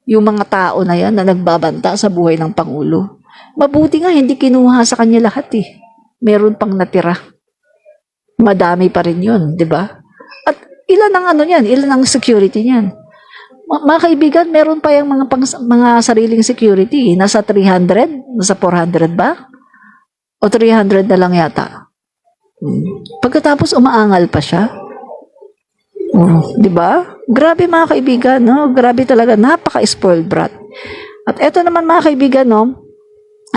Yung mga tao na yan na nagbabanta sa buhay ng Pangulo. Mabuti nga hindi kinuha sa kanya lahat eh. Meron pang natira. Madami pa rin yun, di ba? At ilan ang ilan ang security niyan? Mga kaibigan, meron pa yung mga sariling security. Nasa 300? Nasa 400 ba? O 300 na lang yata. Pagkatapos umaangal pa siya. Di ba? Grabe mga kaibigan, no? Grabe talaga, napaka-spoiled brat. At eto naman mga kaibigan, no?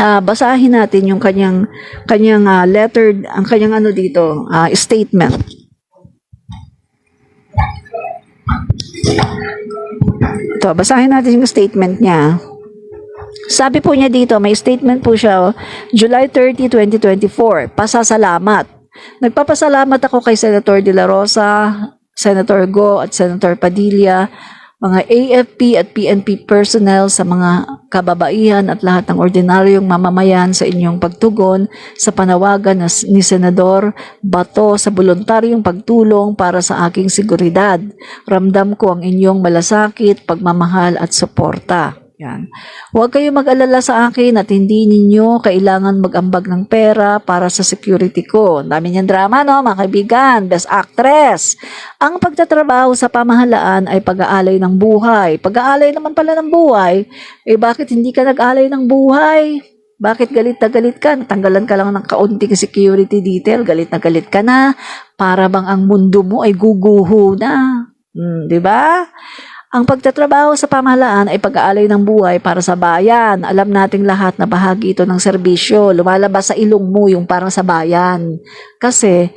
Basahin natin yung kanyang letter, ang kanyang statement. Ito, basahin natin yung statement niya. Sabi po niya dito, may statement po siya, July 30, 2024, pasasalamat. Nagpapasalamat ako kay Senator De La Rosa, Senator Go at Senator Padilla, mga AFP at PNP personnel, sa mga kababaihan at lahat ng ordinaryong mamamayan sa inyong pagtugon sa panawagan ni Senador Bato sa voluntaryong pagtulong para sa aking seguridad. Ramdam ko ang inyong malasakit, pagmamahal at suporta. Yan. Huwag kayong mag-alala sa akin at hindi ninyo kailangan mag-ambag ng pera para sa security ko. Dami niyang drama, no, mga kaibigan. Best Actress. Ang pagtatrabaho sa pamahalaan ay pag-aalay ng buhay. Pag-aalay naman pala ng buhay, bakit hindi ka nag-aalay ng buhay? Bakit galit na galit ka? Natanggalan ka lang ng kaunting security detail, galit na galit ka na. Para bang ang mundo mo ay guguho na. Di ba? Ang pagtatrabaho sa pamahalaan ay pag-aalay ng buhay para sa bayan. Alam nating lahat na bahagi ito ng serbisyo. Lumalabas sa ilong mo yung parang sa bayan. Kasi,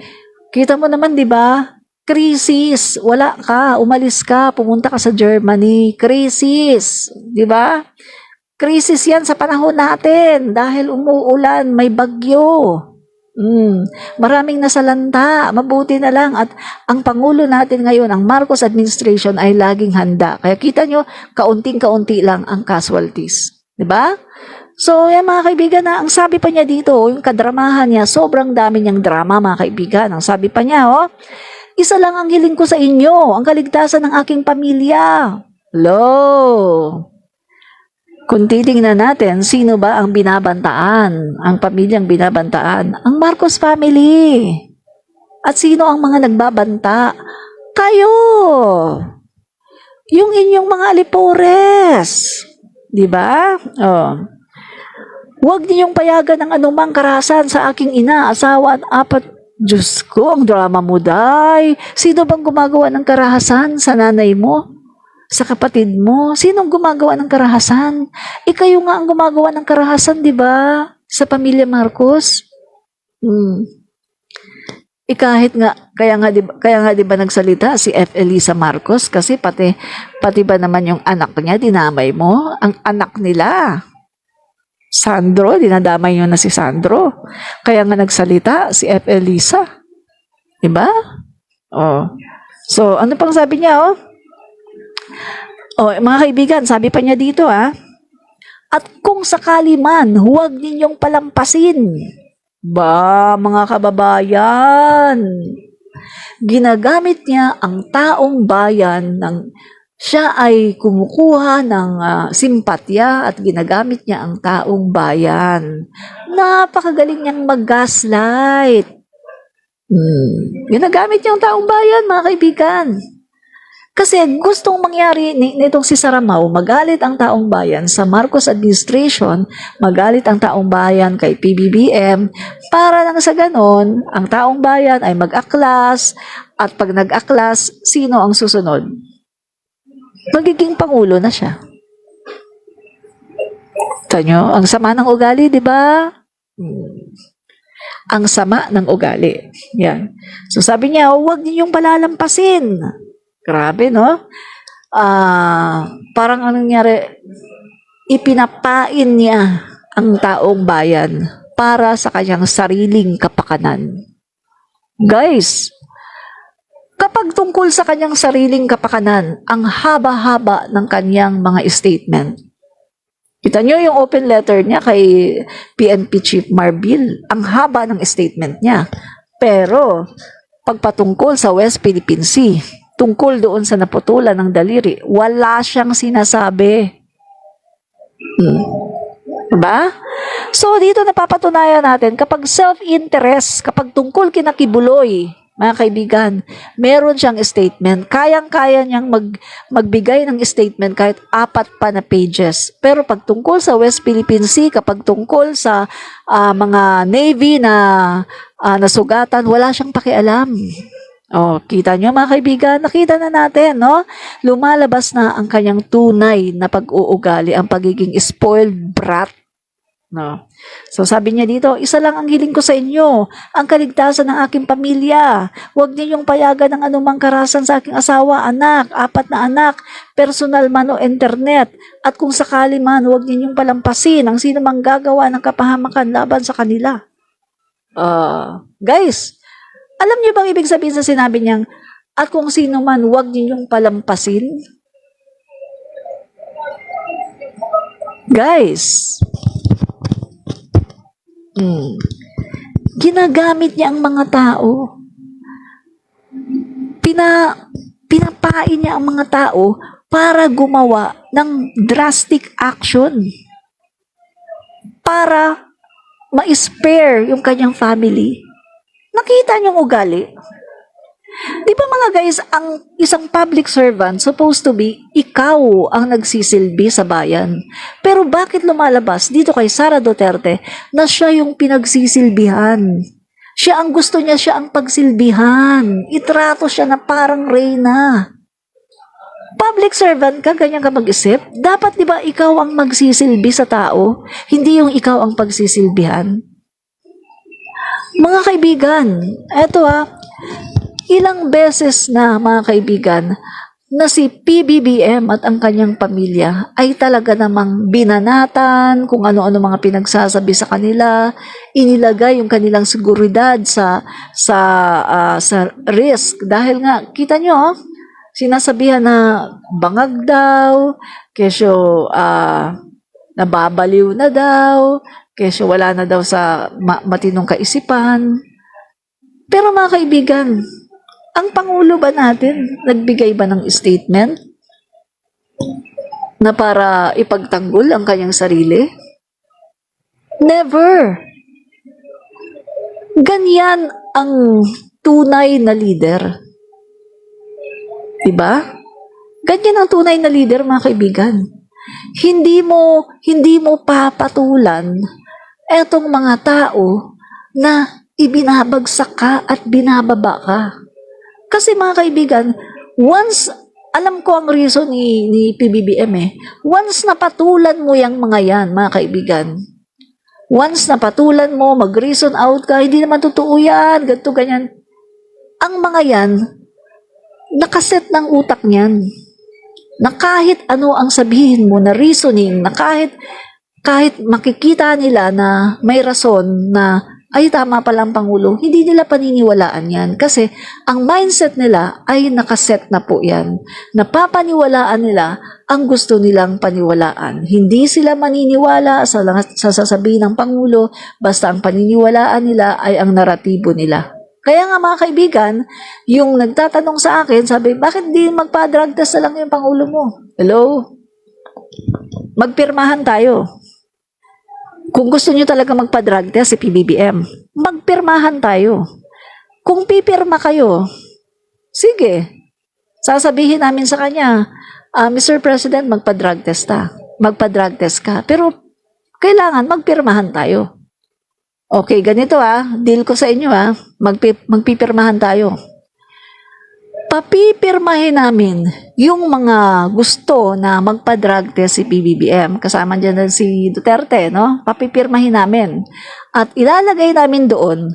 kita mo naman, di ba? Krisis. Wala ka. Umalis ka. Pumunta ka sa Germany. Krisis. Di ba? Krisis yan sa panahon natin. Dahil umuulan, may bagyo. Maraming nasalanta, mabuti na lang at ang Pangulo natin ngayon, ang Marcos administration ay laging handa. Kaya kita nyo, kaunting-kaunti lang ang casualties. Diba? So, yan mga kaibigan, ang sabi pa niya dito, yung kadramahan niya, sobrang dami niyang drama mga kaibigan. Ang sabi pa niya, isa lang ang hiling ko sa inyo, ang kaligtasan ng aking pamilya. Hello! Kung titingnan natin, sino ba ang binabantaan? Ang pamilyang binabantaan? Ang Marcos family. At sino ang mga nagbabanta? Kayo! Yung inyong mga alipores. Diba? Huwag niyong payagan ng anumang karahasan sa aking ina, asawa at 4. Diyos ko, ang drama mo, day. Sino bang gumagawa ng karahasan sa nanay mo? Sa kapatid mo? Sinong gumagawa ng karahasan? Kayo nga ang gumagawa ng karahasan, di ba? Sa pamilya Marcos. kahit nga kaya nga 'di ba nagsalita si F. Elisa Marcos kasi pati ba naman yung anak niya dinamay mo, ang anak nila. Sandro, dinadamay niyo na si Sandro. Kaya nga nagsalita si F. Elisa. 'Di ba? Oh. So, ano pang sabi niya, oh? Oh, mga kaibigan, sabi pa niya dito, ah. At kung sakali man, huwag ninyong palampasin. Ba, mga kababayan, ginagamit niya ang taong bayan ng siya ay kumukuha ng simpatya at ginagamit niya ang taong bayan. Napakagaling niyang mag-gaslight. Ginagamit niya ang taong bayan, mga kaibigan. Kasi gustong mangyari nitong si Saramaw, magalit ang taong bayan sa Marcos administration, magalit ang taong bayan kay PBBM, para nang sa ganon, ang taong bayan ay mag-aklas, at pag nag-aklas, sino ang susunod? Magiging pangulo na siya. Tanyo, ang sama ng ugali, di ba? Ang sama ng ugali. Yan. So sabi niya, huwag niyong palalampasin. Grabe, no? Parang anong nangyari, ipinapain niya ang taong bayan para sa kanyang sariling kapakanan. Guys, kapag tungkol sa kanyang sariling kapakanan, ang haba-haba ng kanyang mga statement. Kita nyo yung open letter niya kay PNP Chief Marbil. Ang haba ng statement niya. Pero, pagpatungkol sa West Philippine Sea, tungkol doon sa naputulan ng daliri, wala siyang sinasabi. Diba? So, dito napapatunayan natin, kapag self-interest, kapag tungkol kina Kibuloy, mga kaibigan, meron siyang statement. Kayang-kaya niyang magbigay ng statement kahit 4 pa na pages. Pero pag tungkol sa West Philippine Sea, kapag tungkol sa mga Navy na nasugatan, wala siyang pakialam. Oh, kita nyo mga kaibigan, nakita na natin, no? Lumalabas na ang kanyang tunay na pag-uugali, ang pagiging spoiled brat. No. So sabi niya dito, isa lang ang hiling ko sa inyo, ang kaligtasan ng aking pamilya. Huwag ninyong payagan ng anumang karahasan sa aking asawa, anak, 4 na anak, personal man o internet. At kung sakali man, huwag ninyong palampasin ang sino mang gagawa ng kapahamakan laban sa kanila. Guys, alam niyo bang ibig sabihin sa sinabi niyang, at kung sino man, huwag ninyong palampasin? Guys, ginagamit niya ang mga tao. Pinapain niya ang mga tao para gumawa ng drastic action. Para ma-spare yung kanyang family. Nakita niyong ugali? Di ba mga guys, ang isang public servant supposed to be ikaw ang nagsisilbi sa bayan. Pero bakit lumalabas dito kay Sara Duterte na siya yung pinagsisilbihan? Siya ang gusto niya, siya ang pagsilbihan. Itrato siya na parang reyna. Public servant ka, ganyan ka mag-isip? Dapat di ba ikaw ang magsisilbi sa tao? Hindi yung ikaw ang pagsisilbihan? Mga kaibigan, eto ilang beses na mga kaibigan na si PBBM at ang kanyang pamilya ay talaga namang binanatan kung ano-ano mga pinagsasabi sa kanila, inilagay yung kanilang seguridad sa risk dahil nga kita nyo sinasabihan na bangag daw, kesyo nababaliw na daw, kesyo wala na daw sa matinong kaisipan. Pero mga kaibigan, ang Pangulo ba natin, nagbigay ba ng statement na para ipagtanggol ang kanyang sarili? Never. Ganyan ang tunay na leader. Diba? Ganyan ang tunay na leader, mga kaibigan. Hindi mo papatulan etong mga tao na ibinabagsak ka at binababa ka. Kasi mga kaibigan, once, alam ko ang reason ni PBBM once napatulan mo yung mga yan, mga kaibigan, once napatulan mo, mag-reason out ka, hindi naman totoo yan, ganito, ganyan, ang mga yan, nakaset ng utak niyan. Na kahit ano ang sabihin mo na reasoning, na kahit makikita nila na may rason na ay tama pala ang Pangulo, hindi nila paniniwalaan yan. Kasi ang mindset nila ay nakaset na po yan. Napapaniwalaan nila ang gusto nilang paniwalaan. Hindi sila maniniwala sa sasabihin ng Pangulo, basta ang paniniwalaan nila ay ang naratibo nila. Kaya nga mga kaibigan, yung nagtatanong sa akin, sabi, bakit di magpa-drug test na lang yung Pangulo mo? Hello? Magpirmahan tayo. Kung gusto nyo talaga magpa-drug test si PBBM, magpirmahan tayo. Kung pipirma kayo, sige. Sasabihin namin sa kanya, Mr. President, magpa-drug test Magpa-drug test ka. Pero kailangan magpirmahan tayo. Okay, ganito deal ko sa inyo magpipirmahan tayo. Papipirmahin namin yung mga gusto na magpa-drug test si PBBM. Kasama dyan si Duterte, no? Papipirmahin namin. At ilalagay namin doon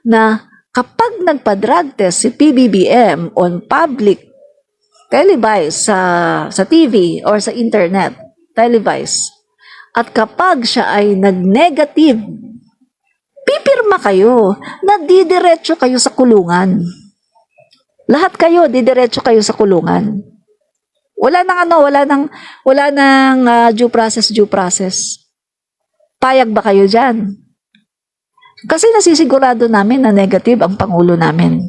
na kapag nagpa-drug test si PBBM on public, televised sa TV or sa internet, televised, at kapag siya ay nag-negative, pipirma kayo na didiretso kayo sa kulungan. Lahat kayo, didiretso kayo sa kulungan. Wala nang due process. Payag ba kayo dyan? Kasi nasisigurado namin na negative ang Pangulo namin.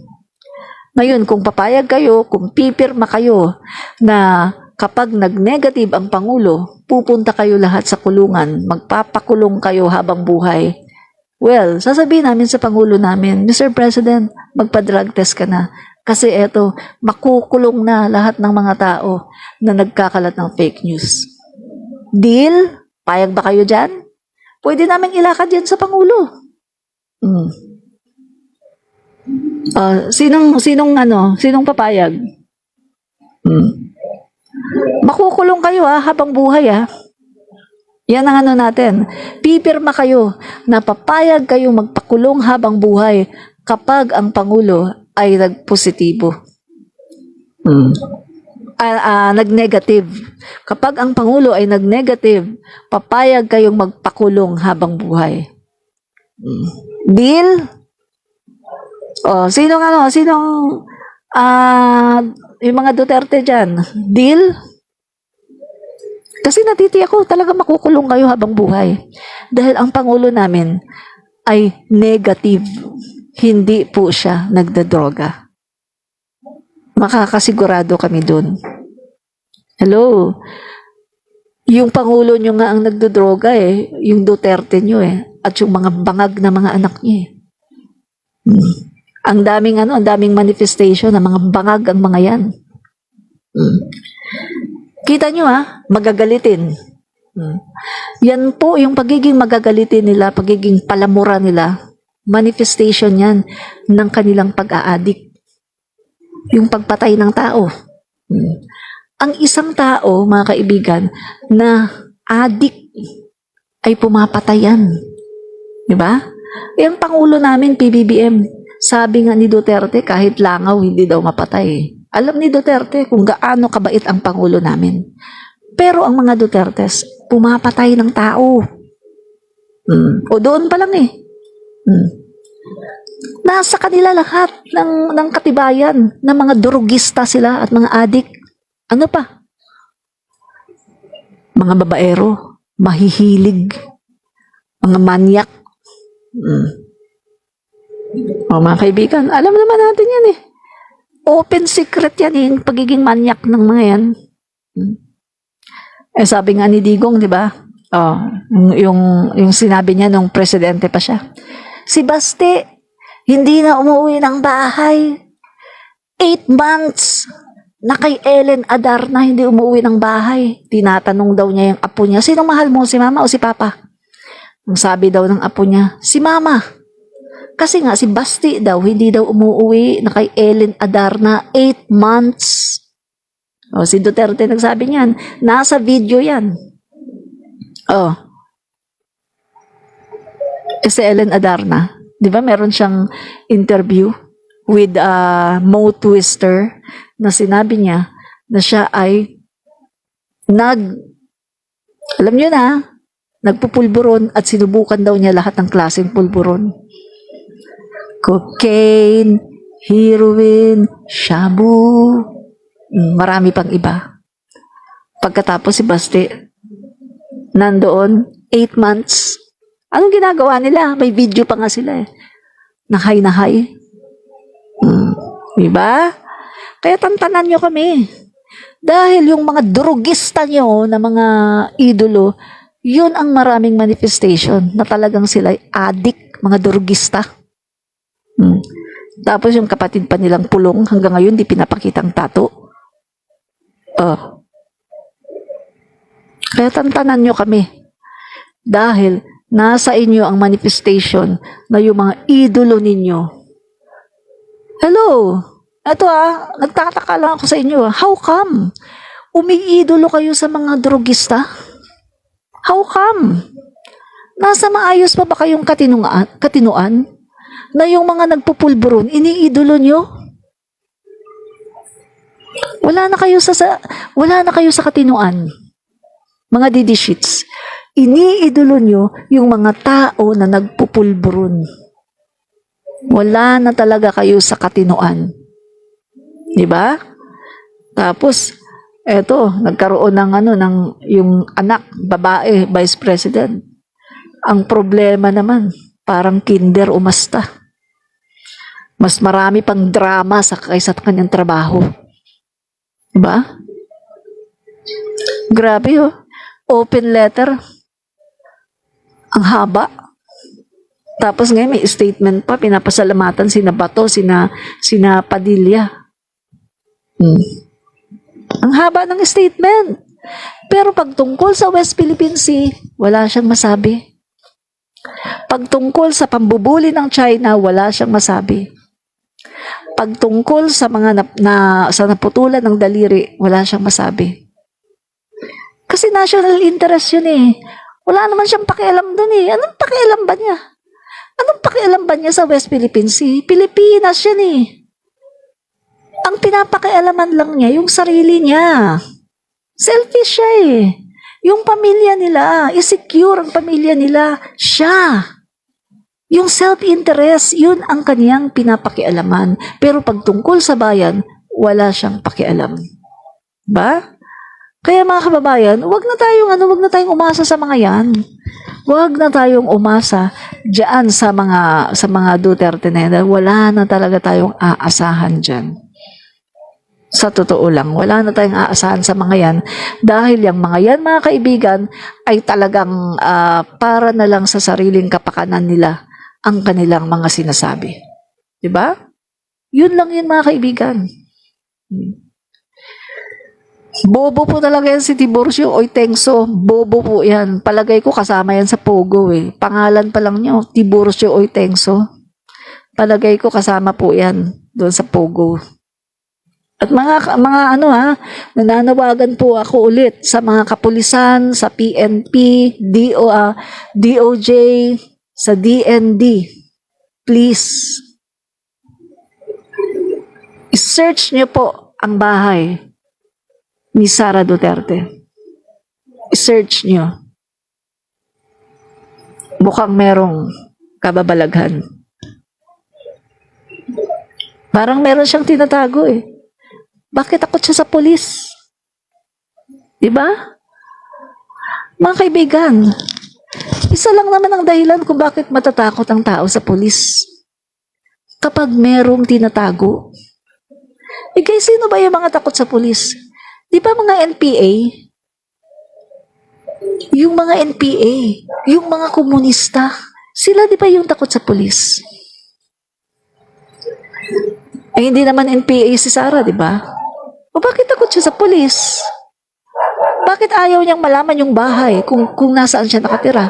Ngayon, kung papayag kayo, kung pipirma kayo na kapag nag-negative ang Pangulo, pupunta kayo lahat sa kulungan, magpapakulong kayo habang buhay. Well, sasabihin namin sa Pangulo namin, Mr. President, magpa-drug test ka na. Kasi eto, makukulong na lahat ng mga tao na nagkakalat ng fake news. Deal? Payag ba kayo dyan? Pwede namin ilakad yan sa Pangulo. Sinong papayag? Makukulong kayo habang buhay Yan ang natin. Pipirma kayo na papayag kayo magpakulong habang buhay kapag ang Pangulo ay nagpositibo. Nag-negative. Kapag ang Pangulo ay nag-negative, papayag kayong magpakulong habang buhay. Deal? Sinong yung mga Duterte dyan? Deal? Kasi natitiyak ko talaga makukulong kayo habang buhay. Dahil ang Pangulo namin ay negative. Hindi po siya nagdadroga. Makakasigurado kami dun. Hello? Yung Pangulo nyo nga ang nagdodroga yung Duterte nyo at yung mga bangag na mga anak niya Ang daming manifestation ng mga bangag ang mga yan. Kita nyo magagalitin. Yan po yung pagiging magagalitin nila, pagiging palamura nila, manifestation yan ng kanilang pag-aadik. Yung pagpatay ng tao. Ang isang tao, mga kaibigan, na adik ay pumapatay yan. Diba? Yung Pangulo namin, PBBM, sabi nga ni Duterte, kahit langaw, hindi daw mapatay. Alam ni Duterte kung gaano kabait ang Pangulo namin. Pero ang mga Dutertes, pumapatay ng tao. O doon pa lang Nasa kanila lahat ng katibayan, ng mga durugista sila at mga adik. Ano pa? Mga babaero, mahihilig, mga manyak. Mga kaibigan, alam naman natin yan Open secret yan yung pagiging manyak ng mga yan. Sabi nga ni Digong, di ba? Yung sinabi niya nung presidente pa siya. Si Baste, hindi na umuwi ng bahay. 8 months na kay Ellen Adarna hindi umuwi ng bahay. Tinatanong daw niya yung apo niya, sino mahal mo, si mama o si papa? Ang sabi daw ng apo niya, si mama. Kasi nga si Basti daw, hindi daw umuwi na kay Ellen Adarna 8 months. Si Duterte nagsabi niyan. Nasa video yan. Si Ellen Adarna, di ba meron siyang interview with a Mo Twister na sinabi niya na siya ay alam niyo na, nagpupulburon at sinubukan daw niya lahat ng klaseng pulburon. Cocaine, heroin, shabu, marami pang iba. Pagkatapos si Basti, nandoon, 8 months. Anong ginagawa nila? May video pa nga sila eh. Na high. Diba? Kaya tantanan nyo kami. Dahil yung mga drugista nyo na mga idolo, yun ang maraming manifestation na talagang sila addict, mga drugista. Tapos yung kapatid pa nilang pulong, hanggang ngayon di pinapakitang tato. Kaya tantanan nyo kami. Dahil nasa inyo ang manifestation na yung mga idolo ninyo. Hello? Ito nagtataka lang ako sa inyo. How come? Umiidolo kayo sa mga drogista? How come? Nasa maayos pa ba kayong katinuan? Na yung mga nagpupulburon, iniidolo nyo? Wala na kayo sa katinuan. Mga didishits. Iniidolo nyo yung mga tao na nagpupulburon. Wala na talaga kayo sa katinuan. Diba? Tapos, eto, nagkaroon ng yung anak, babae, vice president. Ang problema naman, parang kinder umasta. Mas marami pang drama kaysa kanyang trabaho. Diba? Grabe open letter. Ang haba. Tapos ngayon may statement pa, pinapasalamatan sina Bato, sina Padilla. Ang haba ng statement. Pero pagtungkol sa West Philippine Sea, wala siyang masabi. Pagtungkol sa pambubuli ng China, wala siyang masabi. Pagtungkol sa mga sa naputulan ng daliri, wala siyang masabi. Kasi national interest yun eh. Wala naman siyang pakialam dun eh. Anong pakialam ba niya? Anong pakialam ba niya sa West Philippine Sea? Pilipinas yan eh. Ang pinapakialaman lang niya, yung sarili niya. Selfish siya eh. Yung pamilya nila, isecure ang pamilya nila, siya. Yung self-interest, yun ang kaniyang pinapakialaman. Pero pagtungkol sa bayan, wala siyang pakialam. Ba? Kaya mga kababayan, wag na tayong umasa sa mga yan. Wag na tayong umasa diyan sa mga Duterte na yan. Wala na talaga tayong aasahan diyan. Sa totoo lang, wala na tayong aasahan sa mga yan dahil yung mga yan, mga kaibigan, ay talagang para na lang sa sariling kapakanan nila ang kanilang mga sinasabi. Diba? Yun lang yun, mga kaibigan. Bobo po talaga yan si Tiburcio Oitengso. Bobo po yan. Palagay ko kasama yan sa Pogo eh. Pangalan pa lang niya, Tiburcio Oitengso. Palagay ko kasama po yan doon sa Pogo. At mga nananawagan po ako ulit sa mga kapulisan, sa PNP, DOJ, sa DND. Please, i-search niyo po ang bahay ni Sara Duterte. I-search niyo. Mukhang merong kababalaghan. Parang meron siyang tinatago eh. Bakit takot siya sa pulis? Diba? Mga kaibigan, isa lang naman ang dahilan kung bakit matatakot ang tao sa pulis. Kapag merong tinatago. Guys, sino ba yung mga takot sa pulis? Di ba mga NPA? Yung mga NPA, yung mga komunista, sila di ba yung takot sa pulis? Ay, hindi naman NPA si Sara, di ba? O bakit takot siya sa pulis? Bakit ayaw niyang malaman yung bahay kung nasaan siya nakatira?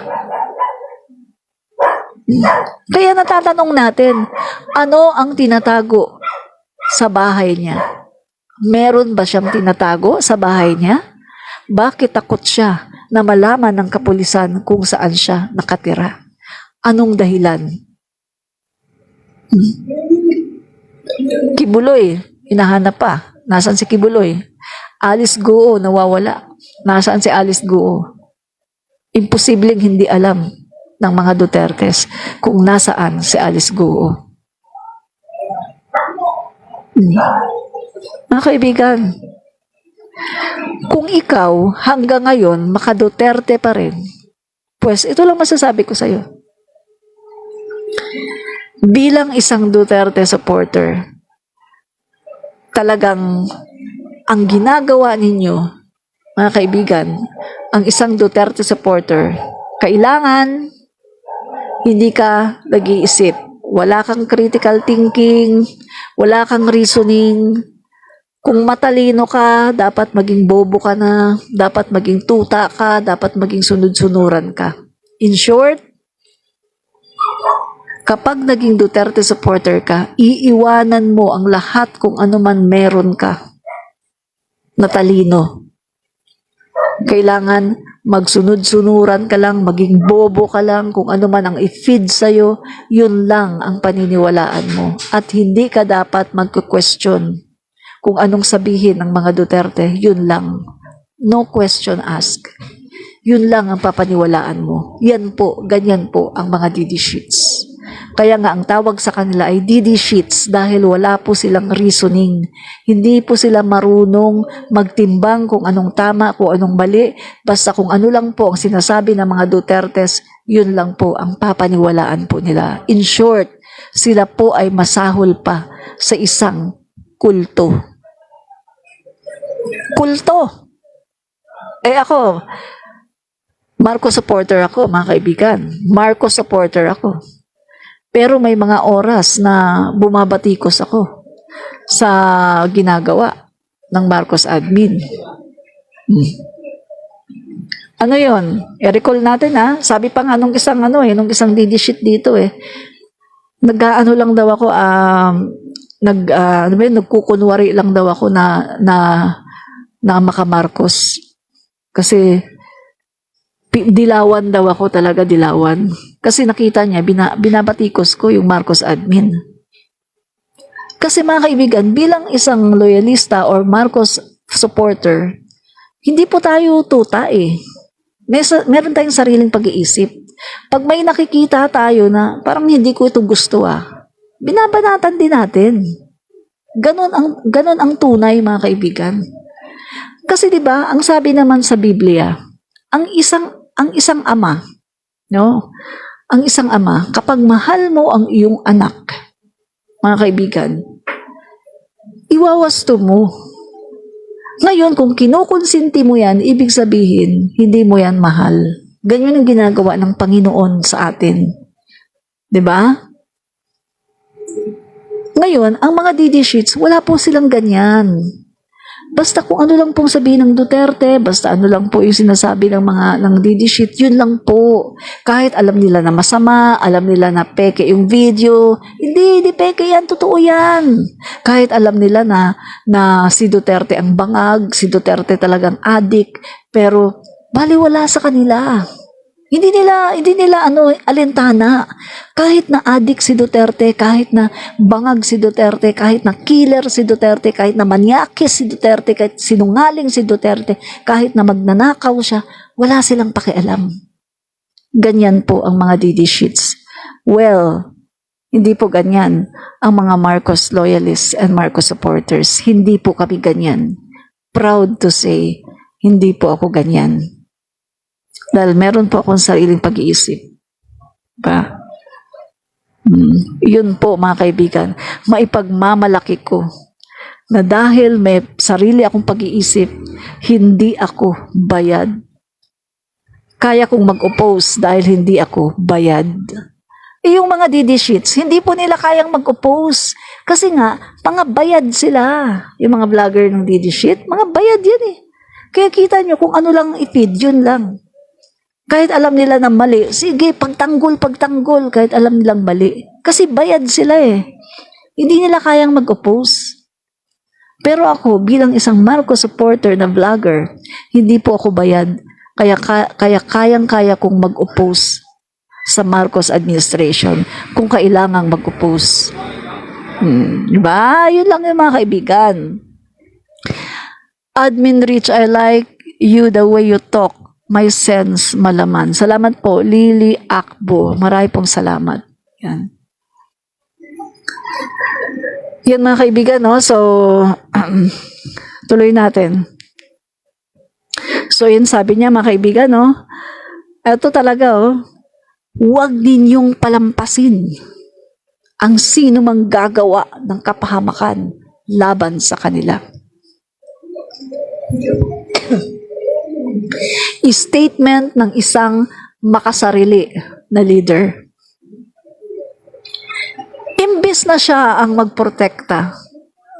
Kaya natatanong natin, ano ang tinatago sa bahay niya? Meron ba siyang tinatago sa bahay niya? Bakit takot siya na malaman ng kapulisan kung saan siya nakatira? Anong dahilan? Kibuloy, hinahanap pa. Nasaan si Kibuloy? Alice Guo, nawawala. Nasaan si Alice Guo? Imposibleng hindi alam ng mga Dutertes kung nasaan si Alice Guo. Mga kaibigan, kung ikaw hanggang ngayon maka-Duterte pa rin, pues ito lang masasabi ko sa'yo. Bilang isang Duterte supporter, talagang ang ginagawa ninyo, mga kaibigan, ang isang Duterte supporter, kailangan hindi ka nag-iisip. Wala kang critical thinking, wala kang reasoning. Kung matalino ka, dapat maging bobo ka na, dapat maging tuta ka, dapat maging sunod-sunuran ka. In short, kapag naging Duterte supporter ka, iiwanan mo ang lahat kung ano man meron ka na talino. Kailangan magsunod-sunuran ka lang, maging bobo ka lang, kung ano man ang i-feed sa'yo, yun lang ang paniniwalaan mo. At hindi ka dapat magko-question kung anong sabihin ng mga Duterte, yun lang. No question asked. Yun lang ang papaniwalaan mo. Yan po, ganyan po ang mga DD sheets. Kaya nga ang tawag sa kanila ay DD sheets dahil wala po silang reasoning. Hindi po sila marunong magtimbang kung anong tama, kung anong mali. Basta kung ano lang po ang sinasabi ng mga Dutertes, yun lang po ang papaniwalaan po nila. In short, sila po ay masahol pa sa isang kulto. Kulto! Ako, Marcos supporter ako, mga kaibigan. Marcos supporter ako. Pero may mga oras na bumabatikos ako sa ginagawa ng Marcos admin. Ano yon? I-recall natin sabi pa nga nung isang nung isang DD sheet dito nag-aano lang daw ako nagkukunwari lang daw ako na maka-Marcos. Kasi dilawan daw ako, talaga dilawan. Kasi nakita niya, binabatikos ko yung Marcos admin. Kasi mga kaibigan, bilang isang loyalista or Marcos supporter, hindi po tayo tuta meron tayong sariling pag-iisip. Pag may nakikita tayo na parang hindi ko ito gusto binabanatan din natin. Ganon ang tunay, mga kaibigan. Kasi 'di ba, ang sabi naman sa Biblia, ang isang ama, ang isang ama, kapag mahal mo ang iyong anak, mga kaibigan, iwawasto mo. Ngayon, kung kinukonsinti mo yan, ibig sabihin, hindi mo yan mahal. Ganyan ang ginagawa ng Panginoon sa atin. 'Di ba? Ngayon, ang mga DD sheets, wala po silang ganyan. Basta kung ano lang pong sabihin ng Duterte, basta ano lang po yung sinasabi ng DD sheet, yun lang po. Kahit alam nila na masama, alam nila na peke yung video, hindi peke yan, totoo yan. Kahit alam nila na si Duterte ang bangag, si Duterte talagang adik, pero baliwala sa kanila. Hindi nila alintana. Kahit na adik si Duterte, kahit na bangag si Duterte, kahit na killer si Duterte, kahit na manyakis si Duterte, kahit sinungaling si Duterte, kahit na magnanakaw siya, wala silang pakialam. Ganyan po ang mga DD sheets. Well, hindi po ganyan ang mga Marcos loyalists and Marcos supporters. Hindi po kami ganyan. Proud to say, hindi po ako ganyan. Dahil meron po akong sariling pag-iisip. Diba? Yun po, mga kaibigan, maipagmamalaki ko na dahil may sarili akong pag-iisip, hindi ako bayad. Kaya kong mag-oppose dahil hindi ako bayad. Yung mga DD sheets, hindi po nila kayang mag-oppose. Kasi nga, mga bayad sila. Yung mga vlogger ng DD sheet, mga bayad yan Kaya kita nyo kung ano lang i-feed, yun lang. Kahit alam nila na mali, sige, pagtanggol, kahit alam nilang mali. Kasi bayad sila Hindi nila kayang mag-oppose. Pero ako, bilang isang Marcos supporter na vlogger, hindi po ako bayad. Kaya kayang-kaya kong mag-oppose sa Marcos administration kung kailangang mag-oppose. Diba? Yun lang yung mga kaibigan. Admin Rich, I like you the way you talk. My sense malaman. Salamat po, Lily Akbo. Marami pong salamat. Yan. Yan mga kaibigan, no? So, tuloy natin. So, yun sabi niya mga kaibigan, no? Ito talaga, huwag ninyong palampasin ang sino mang gagawa ng kapahamakan laban sa kanila. Statement ng isang makasarili na leader. Imbis na siya ang magprotekta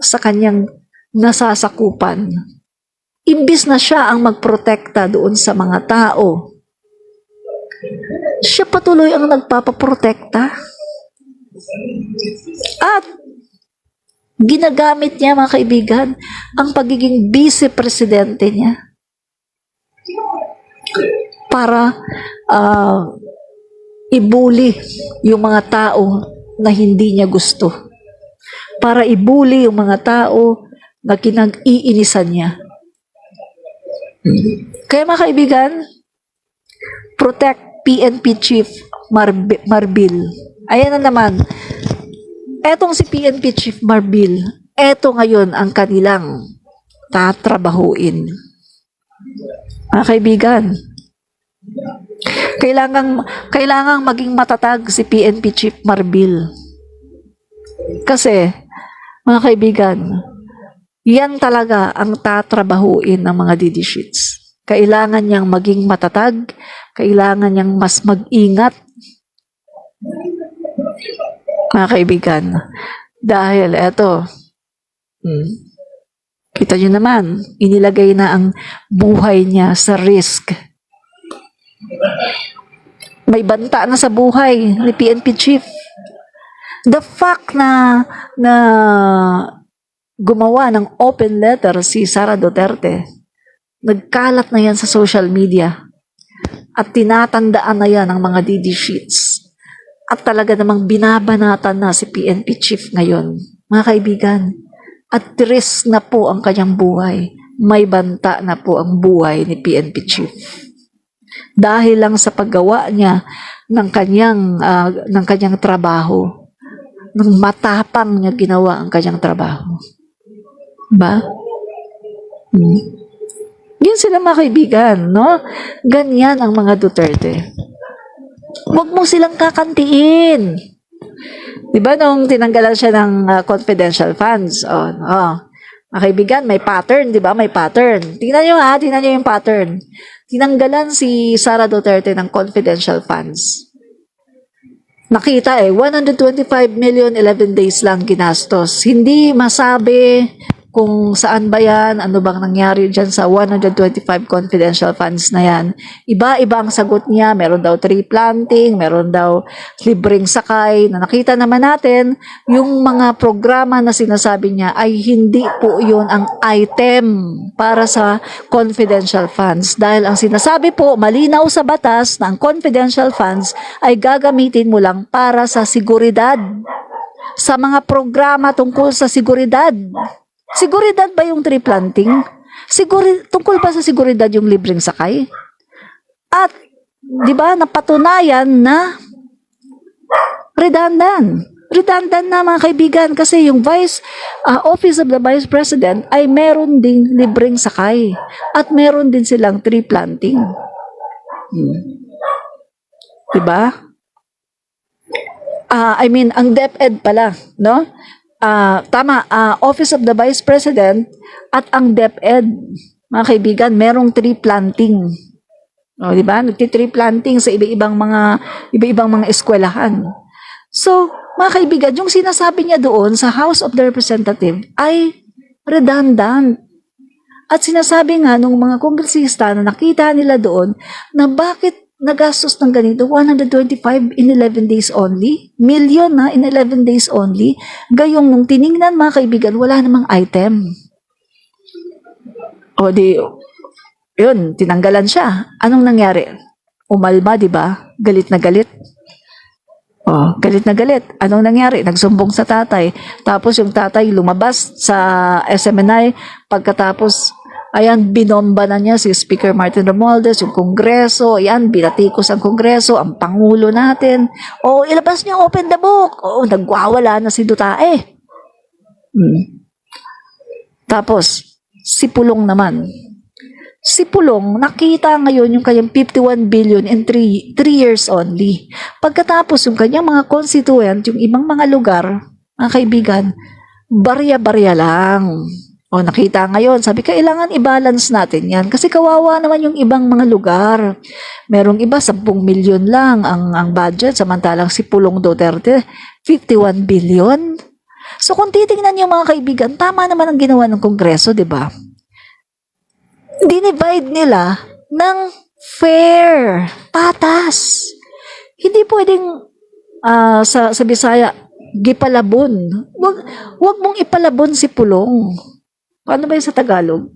sa kanyang nasasakupan, imbis na siya ang magprotekta doon sa mga tao, siya patuloy ang nagpapaprotekta. At ginagamit niya, mga kaibigan, ang pagiging vice-presidente niya para ibuli yung mga tao na hindi niya gusto. Para ibuli yung mga tao na kinag-iinisan niya. Kaya mga kaibigan, protect PNP Chief Marbil. Ayan na naman. Etong si PNP Chief Marbil, eto ngayon ang kanilang tatrabahuin. Mga kaibigan, kailangang maging matatag si PNP Chief Marbil. Kasi, mga kaibigan, yan talaga ang tatrabahuin ng mga DD Sheets. Kailangan niyang maging matatag, kailangan niyang mas mag-ingat. Mga kaibigan, dahil eto, kita niyo naman, inilagay na ang buhay niya sa risk. May banta na sa buhay ni PNP Chief. The fact na gumawa ng open letter si Sara Duterte, nagkalat na yan sa social media at tinatandaan na yan ng mga DD Sheets. At talaga namang binabanatan na si PNP Chief ngayon. Mga kaibigan, at risk na po ang kanyang buhay. May banta na po ang buhay ni PNP Chief. Dahil lang sa paggawa niya ng kanyang trabaho. Nang matapang niya ginawa ang kanyang trabaho. Ba? Yan sila mga kaibigan, no? Ganyan ang mga Duterte. Huwag mo silang kakantiin. Diba nung tinanggalan siya ng confidential funds? Mga kaibigan, may pattern, diba? May pattern. Tingnan nyo yung pattern. Tinanggalan si Sara Duterte ng confidential funds. Nakita 125 million 11 days lang ginastos. Hindi masabi kung saan ba yan, ano bang nangyari dyan sa 125 confidential funds na yan. Iba-iba ang sagot niya. Meron daw tree planting, meron daw libreng sakay. Na nakita naman natin, yung mga programa na sinasabi niya ay hindi po yun ang item para sa confidential funds. Dahil ang sinasabi po, malinaw sa batas na ang confidential funds ay gagamitin mo lang para sa seguridad. Sa mga programa tungkol sa seguridad. Seguridad ba yung tree planting? Tungkol ba sa seguridad yung libreng sakay? At, di ba, napatunayan na redundant. Redundant na mga kaibigan kasi yung Office of the Vice President ay meron ding libreng sakay at meron din silang tree planting. Di ba? Ang DepEd pala, no? Tama, Office of the Vice President at ang DepEd, mga kaibigan, merong tree planting. O, di ba? Nagti-tree planting sa iba-ibang mga eskwelahan. So, mga kaibigan, yung sinasabi niya doon sa House of the Representative ay redundant. At sinasabi nga nung mga kongresista na nakita nila doon na bakit nagastos ng ganito, 125 in 11 days only, million na in 11 days only, gayong nung tiningnan mga kaibigan, wala namang item. O di, yun, tinanggalan siya. Anong nangyari? Umalma, di ba? Galit na galit. Oh, galit na galit. Anong nangyari? Nagsumbong sa tatay. Tapos yung tatay lumabas sa SMNI. Pagkatapos, ayan, binomba na niya si Speaker Martin Romualdez, yung Kongreso. Ayan, binatikos ang Kongreso, ang Pangulo natin. O, ilabas niya, open the book. O, nagwawala na si Dutae. Tapos, si Pulong naman. Si Pulong, nakita ngayon yung kanyang 51 billion in 3 years only. Pagkatapos yung kanyang mga constituent, yung ibang mga lugar, mga kaibigan, barya-barya lang. O nakita ngayon, sabi kailangan i-balance natin yan. Kasi kawawa naman yung ibang mga lugar. Merong iba, 10 milyon lang ang budget, samantalang si Pulong Duterte, 51 billion. So kung titingnan yung mga kaibigan, tama naman ang ginawa ng Kongreso, di ba? Dinivide nila ng fair, patas. Hindi pwedeng sa Bisaya, gipalabon. Wag mong ipalabon si Pulong. Paano ba yun sa Tagalog?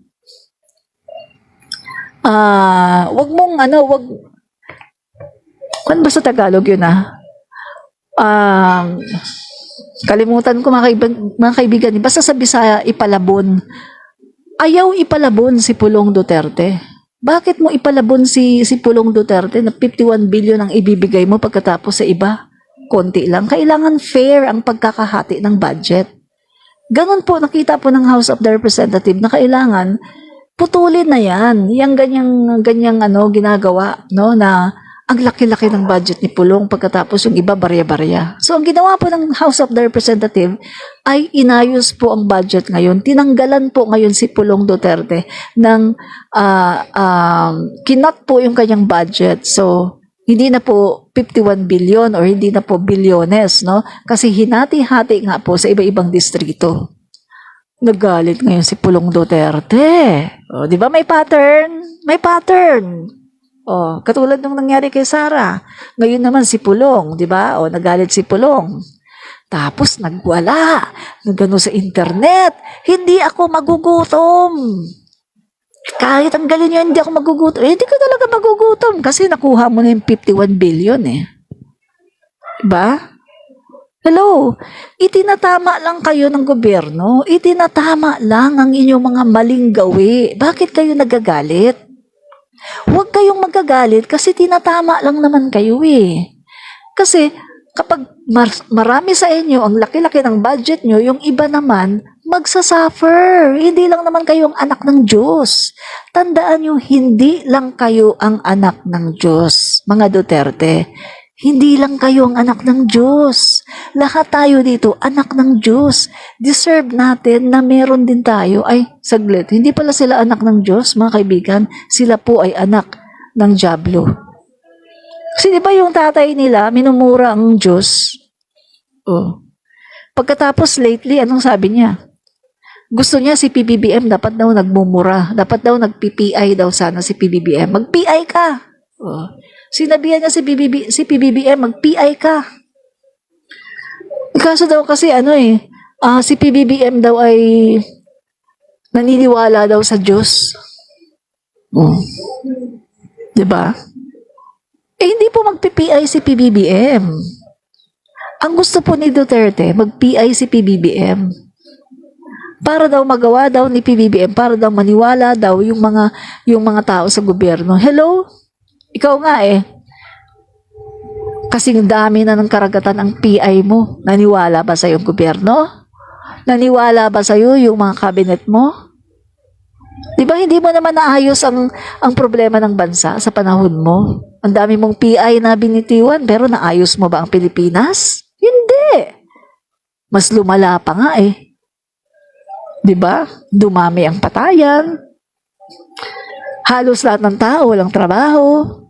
Wag mong ano ba sa Tagalog yun kalimutan ko mga kaibigan. Basta sa Bisaya, ipalabon. Ayaw ipalabon si Pulong Duterte. Bakit mo ipalabon si Pulong Duterte na 51 billion ang ibibigay mo pagkatapos sa iba? Konti lang. Kailangan fair ang pagkakahati ng budget. Ganon po, nakita po ng House of the Representative na kailangan putulin na yan. Yung ganyang ginagawa, no, na ang laki-laki ng budget ni Pulong pagkatapos yung iba barya-barya. So, ang ginawa po ng House of the Representative ay inayos po ang budget ngayon. Tinanggalan po ngayon si Pulong Duterte ng kinat po yung kanyang budget. So, hindi na po 51 billion or hindi na po bilyones, no? Kasi hinati-hati nga po sa iba-ibang distrito. Nagalit ngayon si Pulong Duterte. O, di ba may pattern? May pattern. Oh, katulad nung nangyari kay Sara. Ngayon naman si Pulong, di ba? O, nagalit si Pulong. Tapos nagwala. Nagano sa internet. Hindi ako magugutom. Kahit ang galing nyo, hindi ako magugutom. Hindi ka talaga magugutom kasi nakuha mo na yung 51 billion eh. Diba? Hello, itinatama lang kayo ng gobyerno. Itinatama lang ang inyong mga maling gawi. Bakit kayo nagagalit? Huwag kayong magagalit kasi tinatama lang naman kayo eh. Kasi kapag marami sa inyo, ang laki-laki ng budget nyo, yung iba naman, magsasuffer. Hindi lang naman kayo ang anak ng Diyos. Tandaan nyo, hindi lang kayo ang anak ng Diyos, mga Duterte. Hindi lang kayo ang anak ng Diyos. Lahat tayo dito, anak ng Diyos. Deserve natin na meron din tayo. Ay, saglit. Hindi pala sila anak ng Diyos, mga kaibigan. Sila po ay anak ng Diablo. Kasi di ba yung tatay nila, minumura ang Diyos? Oh. Pagkatapos lately, anong sabi niya? Gusto niya si PBBM, dapat daw nagmumura. Dapat daw nag-PPI daw sana si PBBM. Mag-PI ka. Oh. Sinabihan niya si PBBM, mag-PI ka. Kaso daw kasi si PBBM daw ay naniniwala daw sa Diyos. Oh. Diba? Hindi po mag-PPI si PBBM. Ang gusto po ni Duterte, mag-PI si PBBM. Para daw magawa daw ni PBBM, para daw maniwala daw yung mga tao sa gobyerno. Hello? Ikaw nga eh. Kasing dami na ng karagatan ang PI mo. Naniwala ba sa yung gobyerno? Naniwala ba sa yung mga cabinet mo? Di ba hindi mo naman naayos ang problema ng bansa sa panahon mo? Ang dami mong PI na binitiwan, pero naayos mo ba ang Pilipinas? Hindi. Mas lumala pa nga eh. Di ba? Dumami ang patayan. Halos lahat ng tao walang trabaho.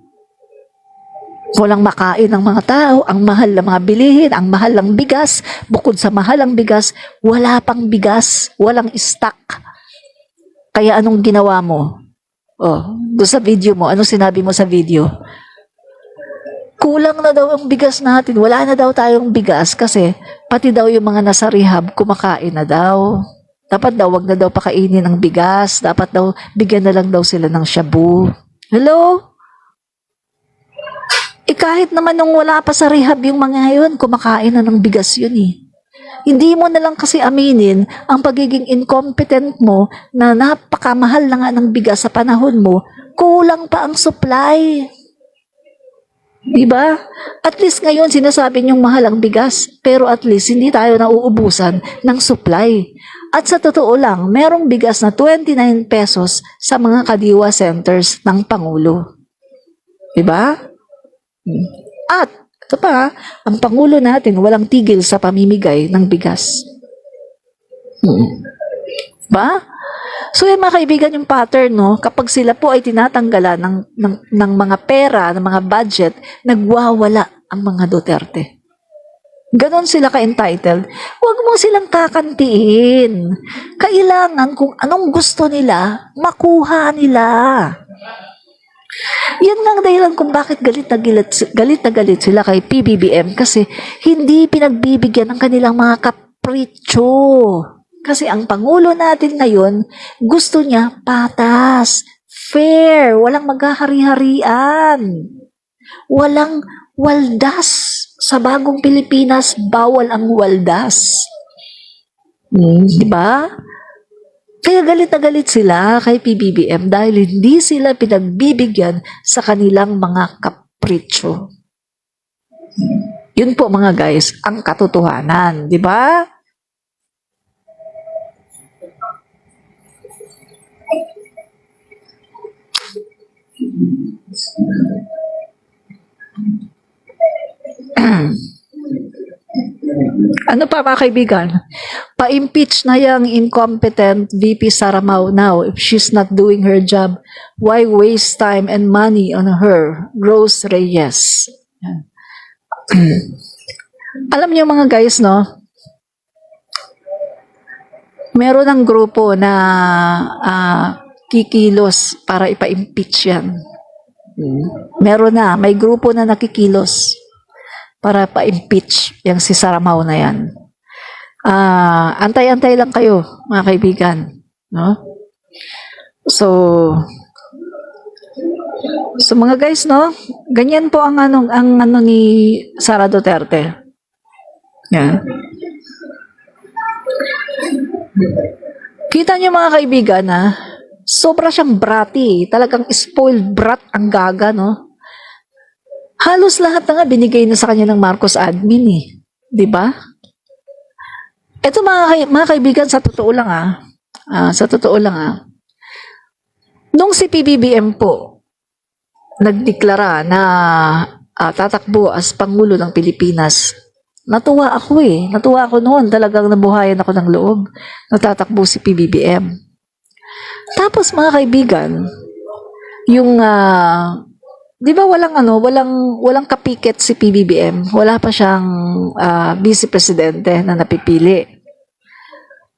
Walang makain ng mga tao, ang mahal ng mga bilihin, ang mahal ng bigas. Bukod sa mahal ng bigas, wala pang bigas, walang stock. Kaya anong ginawa mo? Oh, doon sa video mo, anong sinabi mo sa video? Kulang na daw ang bigas natin, wala na daw tayong bigas kasi pati daw yung mga nasa rehab kumakain na daw. Dapat daw, wag na daw pakainin ng bigas. Dapat daw, bigyan na lang daw sila ng shabu. Hello? Kahit naman nung wala pa sa rehab yung mga yun, kumakain na ng bigas yun eh. Hindi mo na lang kasi aminin ang pagiging incompetent mo na napakamahal na nga ng bigas sa panahon mo, kulang pa ang supply. Diba? At least ngayon sinasabi niyong mahal ang bigas, pero at least hindi tayo nauubusan ng supply. At sa totoo lang, merong bigas na 29 pesos sa mga kadiwa centers ng Pangulo. Diba? At ito pa, ang Pangulo natin walang tigil sa pamimigay ng bigas. Ba? So yung mga kaibigan, yung pattern, no, kapag sila po ay tinatanggalan ng mga pera, ng mga budget, nagwawala ang mga Duterte. Ganon sila ka-entitled. Huwag mo silang kakantiin. Kailangan kung anong gusto nila, makuha nila. Yan nga ang dahilan kung bakit galit na galit sila kay PBBM kasi hindi pinagbibigyan ng kanilang mga kapritsyo. Kasi ang Pangulo natin ngayon, gusto niya patas, fair, walang maghahari-harian. Walang waldas. Sa bagong Pilipinas, bawal ang waldas. Di ba? Kaya galit na galit sila kay PBBM dahil hindi sila pinagbibigyan sa kanilang mga kapritsyo. Yun po mga guys, ang katotohanan, di ba? Ano pa mga kaibigan? Pa-impeach na yung incompetent VP Sara now if she's not doing her job. Why waste time and money on her? Rose Reyes. Alam niyo mga guys, no? Meron ng grupo na kikilos para ipa-impeach yan. Meron na, may grupo na nakikilos para pa-impeach yung si Sara na yan. Antay-antay lang kayo, mga kaibigan. No? So mga guys, no? Ganyan po ang ano ni Sara Duterte. Yan. Kita niyo mga kaibigan, sobra siyang bratty. Talagang spoiled brat ang gaga, no? Halos lahat na nga binigay na sa kanya ng Marcos admin eh. Di ba? Ito mga kaibigan, sa totoo lang nung si PBBM po nagdeklara na tatakbo as Pangulo ng Pilipinas, natuwa ako eh. Natuwa ako noon. Talagang nabuhayan ako ng loob. Natatakbo si PBBM. Tapos mga kaibigan, yung di ba walang kapiket si PBBM. Wala pa siyang vice presidente na napipili.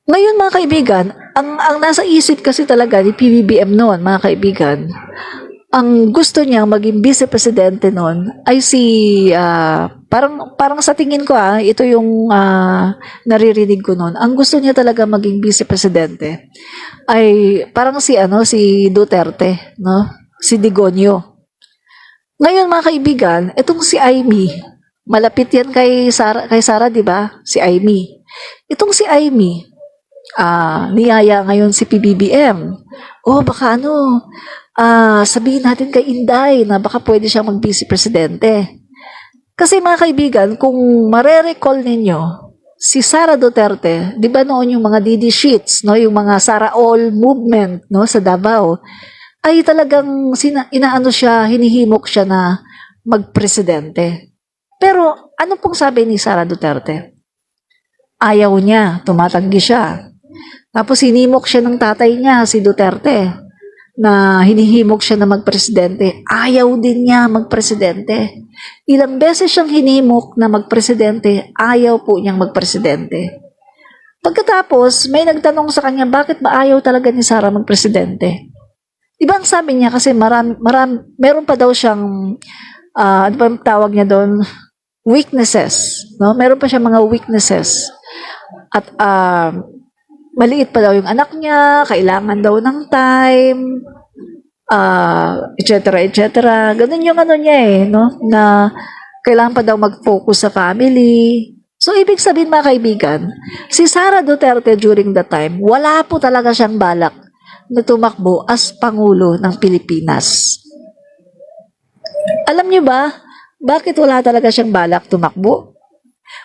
Ngayon mga kaibigan, ang nasa isip kasi talaga ni PBBM noon, mga kaibigan, ang gusto niya maging vice presidente noon ay si parang sa tingin ko ito yung naririnig ko noon. Ang gusto niya talaga maging vice presidente ay parang si Duterte, no? Si Digonio. Ngayon mga kaibigan, itong si Amy, malapit yan kay Sara, di ba? Si Amy. Itong si Amy, niyaya ngayon si PBBM. Baka sabihin natin kay Inday na baka pwede siyang mag-vice presidente. Kasi mga kaibigan, kung mare-recall ninyo, si Sara Duterte, di ba noon yung mga DD sheets, no? Yung mga Sara All movement, no? Sa Davao, ay talagang hinihimok siya na magpresidente. Pero ano pong sabi ni Sara Duterte? Ayaw niya, tumatanggi siya. Tapos hinimok siya ng tatay niya, si Duterte, na hinihimok siya na magpresidente. Ayaw din niya magpresidente. Ilang beses siyang hinimok na magpresidente, ayaw po niyang magpresidente. Pagkatapos, may nagtanong sa kanya, bakit ba ayaw talaga ni Sara magpresidente? Diba ang sabi niya kasi meron pa daw siyang, ano ba ang tawag niya doon? Weaknesses. No? Meron pa siyang mga weaknesses. At maliit pa daw yung anak niya, kailangan daw ng time. et cetera, et cetera. Ganun yung ano niya no? Na kailangan pa daw mag-focus sa family. So, ibig sabihin mga kaibigan, si Sara Duterte during the time, wala po talaga siyang balak na tumakbo as Pangulo ng Pilipinas. Alam niyo ba, bakit wala talaga siyang balak tumakbo?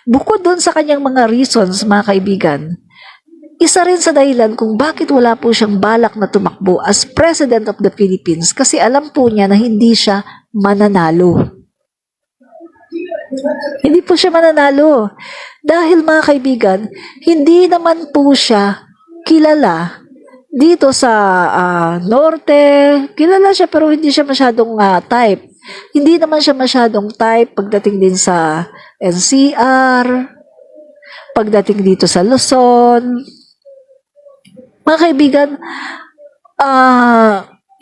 Bukod doon sa kanyang mga reasons, mga kaibigan, isa rin sa dahilan kung bakit wala po siyang balak na tumakbo as President of the Philippines kasi alam po niya na hindi siya mananalo. Hindi po siya mananalo. Dahil mga kaibigan, hindi naman po siya kilala dito sa Norte. Kilala siya pero hindi siya masyadong type. Hindi naman siya masyadong type pagdating din sa NCR, pagdating dito sa Luzon. Mga kaibigan,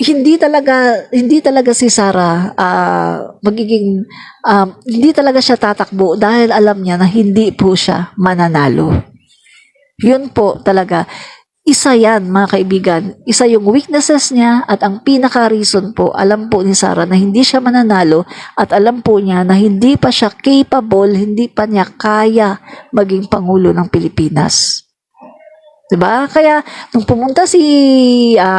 hindi talaga si Sara hindi talaga siya tatakbo dahil alam niya na hindi po siya mananalo. Yun po talaga. Isa yan, mga kaibigan. Isa yung weaknesses niya at ang pinaka-reason po, alam po ni Sara na hindi siya mananalo at alam po niya na hindi pa siya capable, hindi pa niya kaya maging Pangulo ng Pilipinas. Diba? Kaya, nung pumunta si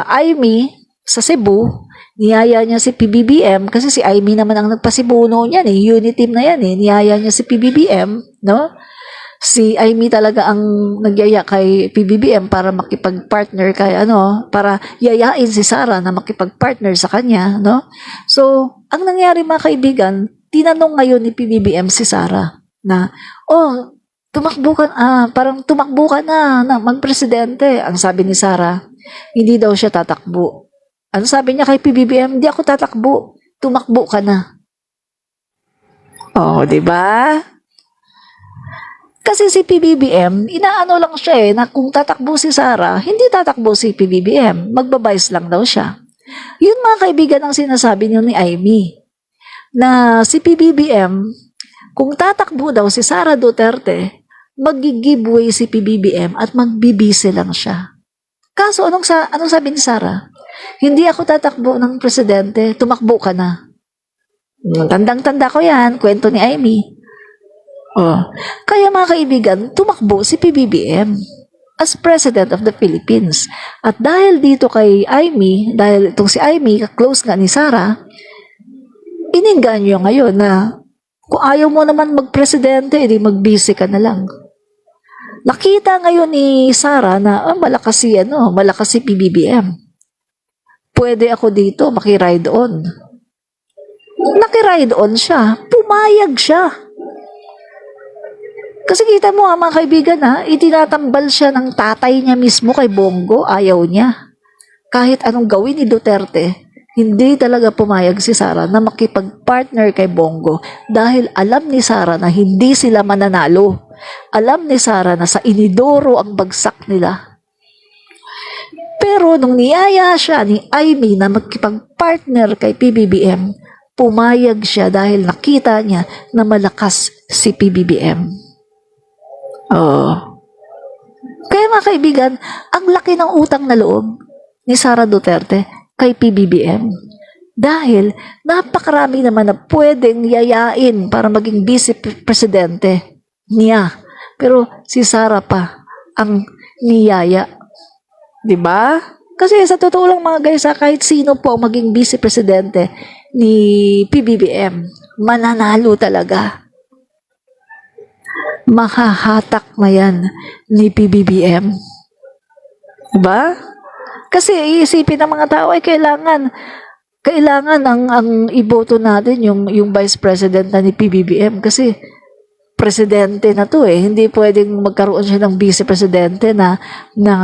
Aimee sa Cebu, niyaya niya si PBBM, kasi si Aimee naman ang nagpasibuno niyan unit team na yan niyaya niya si PBBM, no? Si Aimee talaga ang nagyaya kay PBBM para makipag-partner kay para yayain si Sara na makipag-partner sa kanya, no? So, ang nangyari mga kaibigan, tinanong ngayon ni PBBM si Sara na, parang tumakbo ka na magpresidente. Ang sabi ni Sara, hindi daw siya tatakbo. Ano sabi niya kay PBBM? Hindi ako tatakbo. Tumakbo ka na. Oh, di ba? Kasi si PBBM, inaano lang siya na kung tatakbo si Sara, hindi tatakbo si PBBM. Magbabayis lang daw siya. Yun mga kaibigan ang sinasabi niyo ni Aimee. Na si PBBM, kung tatakbo daw si Sara Duterte, mag-giveaway si PBBM at magbibisi lang siya. Kaso anong sabi ni Sara? Hindi ako tatakbo ng presidente, tumakbo ka na. Tandang-tanda ko yan, kwento ni Aimee. Kaya mga kaibigan, tumakbo si PBBM as President of the Philippines. At dahil dito kay Aimee, dahil itong si Aimee, close nga ni Sara, ininganyo ngayon na kung ayaw mo naman magpresidente, edi magbisi ka na lang. Nakita ngayon ni Sara na malakas si PBBM. Pwede ako dito, makiride on. Nakiride on siya, pumayag siya. Kasi kita mo mga kaibigan itinatambal siya ng tatay niya mismo kay Bongo, ayaw niya. Kahit anong gawin ni Duterte, hindi talaga pumayag si Sara na makipag-partner kay Bongo dahil alam ni Sara na hindi sila mananalo. Alam ni Sara na sa inidoro ang bagsak nila. Pero nung niyaya siya ni Aimee na makipag-partner kay PBBM, pumayag siya dahil nakita niya na malakas si PBBM. Kaya mga kaibigan, ang laki ng utang na loob ni Sara Duterte kay PBBM. Dahil napakarami naman na pwedeng yayain para maging vice-presidente niya. Pero si Sara pa ang niyaya. Diba? Kasi sa totoo lang mga guys, kahit sino po ang maging vice-presidente ni PBBM, mananalo talaga. Makahatak na yan ni PBBM. Diba? Kasi iisipin ng mga tao ay kailangan ang iboto natin yung vice president na ni PBBM kasi presidente na to hindi pwedeng magkaroon siya ng vice presidente na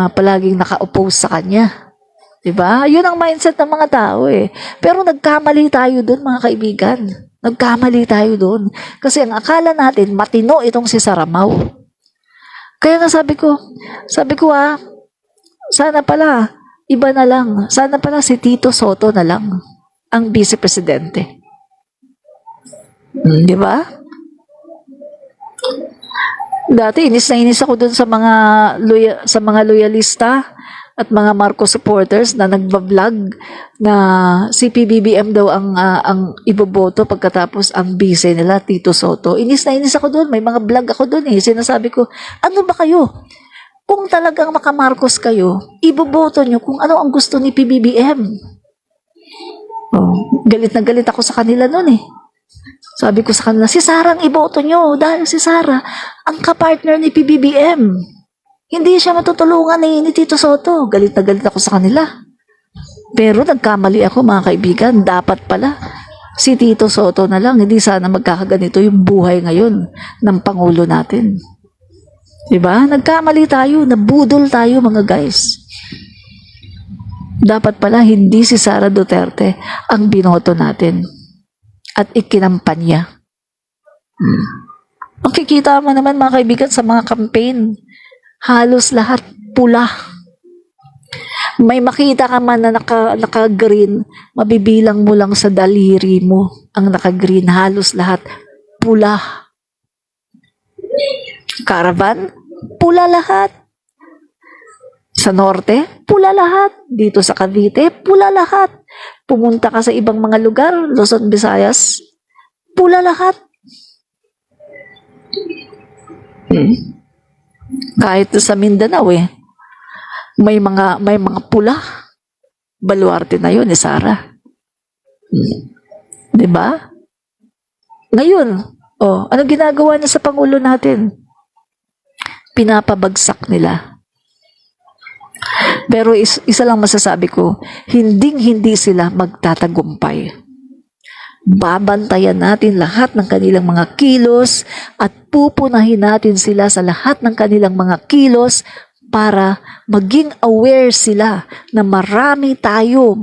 palaging naka-oppose sa kanya. Diba? Yun ang mindset ng mga tao Pero nagkamali tayo doon mga kaibigan. Nagkamali tayo doon. Kasi ang akala natin, matino itong si Saramaw. Kaya nga sabi ko, sana pala, iba na lang. Sana pala si Tito Soto na lang ang vice-presidente. Di ba? Dati, inis na inis ako doon sa mga loyalista at mga Marcos supporters na nagba-vlog na si PBBM daw ang iboboto pagkatapos ang bise nila, Tito Soto. Inis na inis ako doon. May mga vlog ako doon eh. Sinasabi ko, ano ba kayo? Kung talagang maka-Marcos kayo, iboboto nyo kung ano ang gusto ni PBBM. Oh, galit na galit ako sa kanila noon eh. Sabi ko sa kanila, si Sara ang iboto nyo dahil si Sara ang kapartner ni PBBM. Hindi siya matutulungan ni Tito Soto. Galit na galit ako sa kanila. Pero nagkamali ako mga kaibigan. Dapat pala si Tito Soto na lang. Hindi sana magkakaganito yung buhay ngayon ng Pangulo natin. Diba? Nagkamali tayo. Nabudol tayo mga guys. Dapat pala hindi si Sara Duterte ang binoto natin. At ikinampanya. Makikita mo naman mga kaibigan sa mga campaign. Halos lahat pula. May makita ka man na naka-green, mabibilang mo lang sa daliri mo ang naka-green. Halos lahat pula. Caravan, pula lahat. Sa norte, pula lahat. Dito sa Cavite, pula lahat. Pumunta ka sa ibang mga lugar, Luzon, Visayas, pula lahat. Kahit sa Mindanao may mga pula. Baluarte na yun ni Sara. 'Di ba? Ngayon, ano ginagawa niya sa Pangulo natin? Pinapabagsak nila. Pero isa lang masasabi ko, hindi sila magtatagumpay. Babantayan natin lahat ng kanilang mga kilos at pupunahin natin sila sa lahat ng kanilang mga kilos para maging aware sila na marami tayo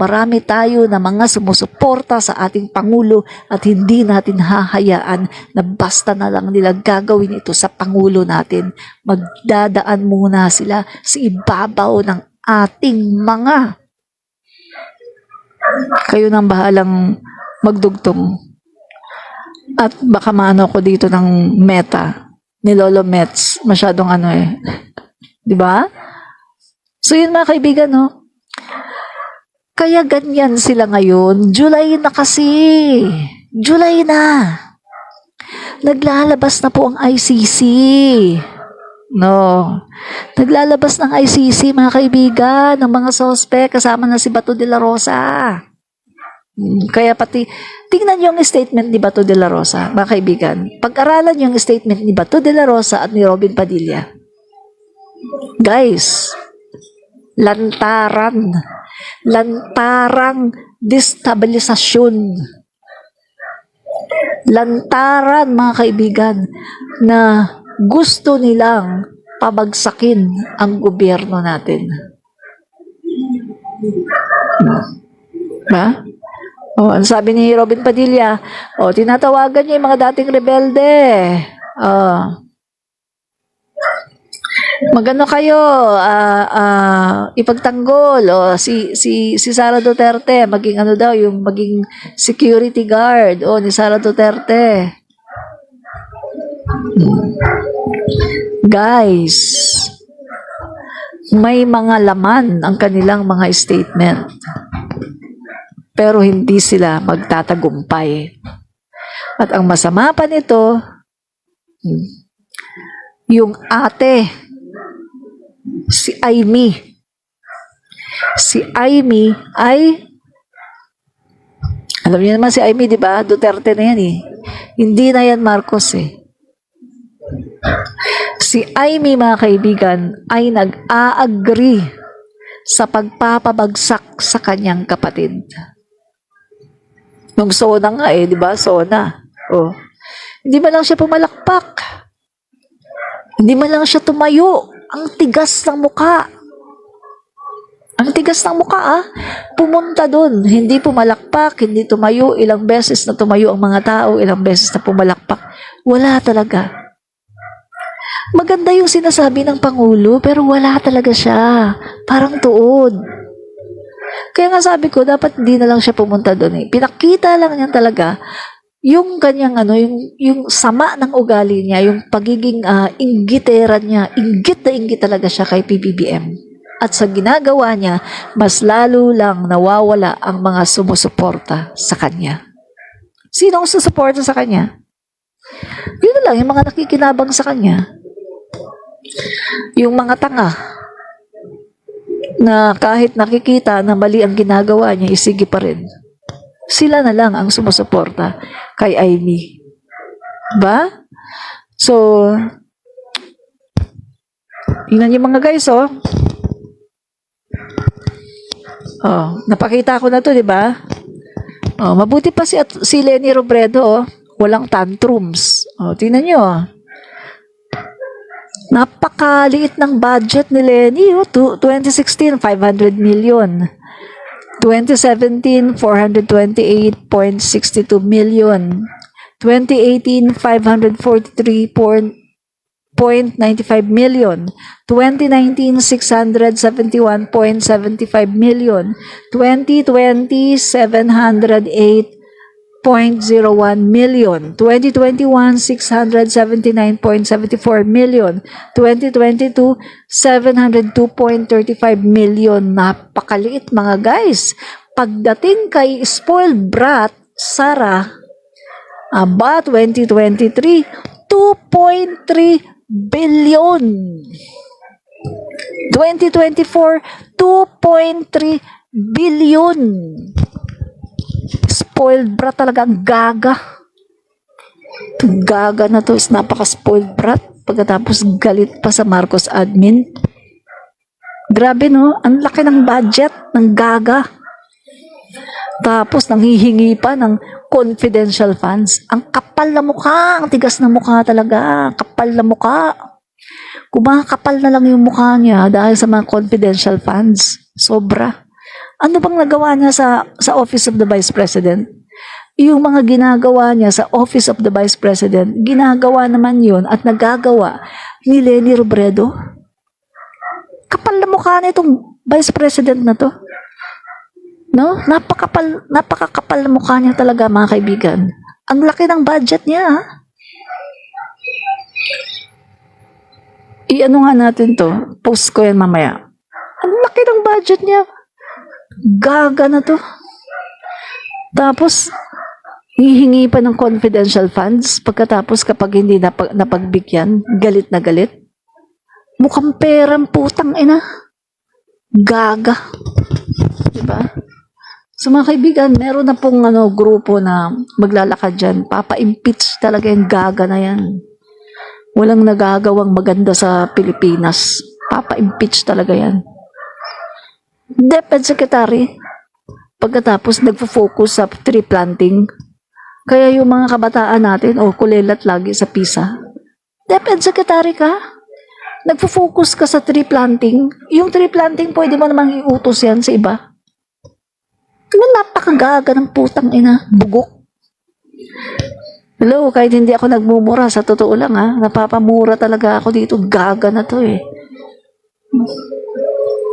na mga sumusuporta sa ating Pangulo at hindi natin hahayaan na basta na lang nila gagawin ito sa Pangulo natin. Magdadaan muna sila sa ibabaw ng ating mga. Kayo nang bahalang magdugtong. At baka maano ko dito ng meta ni Lolo Mets. Masyadong Di ba? So yun mga kaibigan, no? Kaya ganyan sila ngayon. July na kasi. July na. Naglalabas na po ang ICC. No. Naglalabas ng ICC, mga kaibigan, ng mga sospek, kasama na si Bato de la Rosa. Kaya pati, tingnan yung statement ni Bato de la Rosa, mga kaibigan. Pag-aralan yung statement ni Bato de la Rosa at ni Robin Padilla. Guys, lantarang destabilisasyon. Lantaran, mga kaibigan, na gusto nilang pabagsakin ang gobyerno natin. Ba? Ang sabi ni Robin Padilla, tinatawagan niya yung mga dating rebelde. Magano kayo, ipagtanggol, si Sara Duterte, maging yung maging security guard, ni Sara Duterte. Guys, may mga laman ang kanilang mga statement. Pero hindi sila magtatagumpay. At ang masama pa nito, yung ate, si Amy. Si Amy ay, alam niyo naman si Amy, di ba? Duterte na yan Hindi na yan Marcos Si Amy, mga kaibigan, ay nag-a-agree sa pagpapabagsak sa kanyang kapatid. Nung Sona nga di ba? Sona. Hindi man lang siya pumalakpak. Hindi man lang siya tumayo. Ang tigas ng muka. Ang tigas ng muka, Pumunta doon. Hindi pumalakpak, hindi tumayo. Ilang beses na tumayo ang mga tao, ilang beses na pumalakpak. Wala talaga. Maganda yung sinasabi ng Pangulo, pero wala talaga siya. Parang tuod. Kaya nga sabi ko, dapat hindi na lang siya pumunta doon Pinakita lang niya talaga yung kanyang yung sama ng ugali niya, yung pagiging inggitera niya. Inggit na inggit talaga siya kay PBBM. At sa ginagawa niya, mas lalo lang nawawala ang mga sumusuporta sa kanya. Sino ang susuporta sa kanya? Yun na lang, yung mga nakikinabang sa kanya. Yung mga tanga na kahit nakikita na mali ang ginagawa niya, isige pa rin. Sila na lang ang sumusuporta kay Amy. Ba? So, tingnan niyo mga guys, oh. Oh, napakita ko na to, di ba? Oh, mabuti pa si Leni Robredo, oh. Walang tantrums. Oh, tingnan niyo. Napakaliit ng budget ni Leni, oh. 2016, 500 million. 2017, 428.62 million. 2018, 543.95 million. 2019, 671.75 million. 2020, 708.01 million. 2021, 679.74 million. 2022, 702.35 million. Napakaliit mga guys. Pagdating kay spoiled brat, Sara, aba, 2023, 2.3 billion. 2024, 2.3 billion. Spoiled brat talaga, ang gaga. Gaga na to, is napaka-spoiled brat. Pagkatapos galit pa sa Marcos admin. Grabe no, ang laki ng budget ng gaga. Tapos nanghihingi pa ng confidential funds. Ang kapal na mukha, ang tigas na mukha talaga. Kapal na mukha. Kumakapal na lang yung mukha niya dahil sa mga confidential funds. Sobra. Ano bang nagawa niya sa Office of the Vice President? Yung mga ginagawa niya sa Office of the Vice President, ginagawa naman yun at nagagawa ni Leni Robredo. Kapal na mukha na itong Vice President na to. No? Napakakapal na mukha niya talaga, mga kaibigan. Ang laki ng budget niya, ha? I-ano nga natin to. Post ko yan mamaya. Ang laki ng budget niya. Gaga na to. Tapos, hihingi pa ng confidential funds. Pagkatapos, kapag hindi napagbigyan, galit na galit. Mukhang perang putang ina. Gaga. Diba? So mga kaibigan, meron na pong grupo na maglalakad dyan. Papa-impeach talaga yung gaga na yan. Walang nagagawang maganda sa Pilipinas. Papa-impeach talaga yan. DepEd Secretary, pagkatapos nagfo-focus sa tree planting. Kaya yung mga kabataan natin, kulelat lagi sa PISA. DepEd Secretary ka? Nagfo-focus ka sa tree planting? Yung tree planting, pwede mo namang iutos yan sa iba. Napakagaga ng putang ina. Bugok. Hello, kahit hindi ako nagmumura, sa totoo lang ha, napapamura talaga ako dito. Gaga na to eh.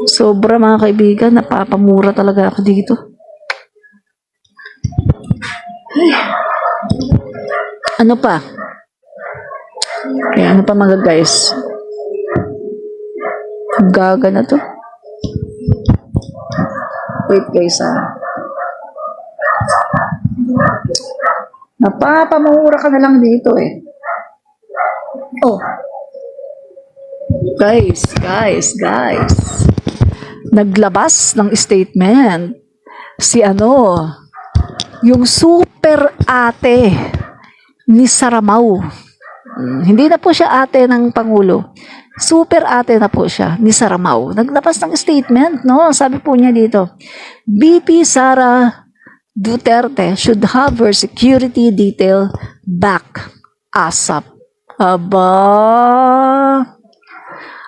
Sobra mga kaibigan, napapamura talaga ako dito. Ay. Ano pa? Ano pa mga guys? Gaga na to. Wait guys napapamura ka na lang dito eh. Oh. Guys. Naglabas ng statement si yung super ate ni Saramaw. Hindi na po siya ate ng Pangulo. Super ate na po siya ni Saramaw. Naglabas ng statement, no? Sabi po niya dito, VP Sara Duterte should have her security detail back ASAP. Aba,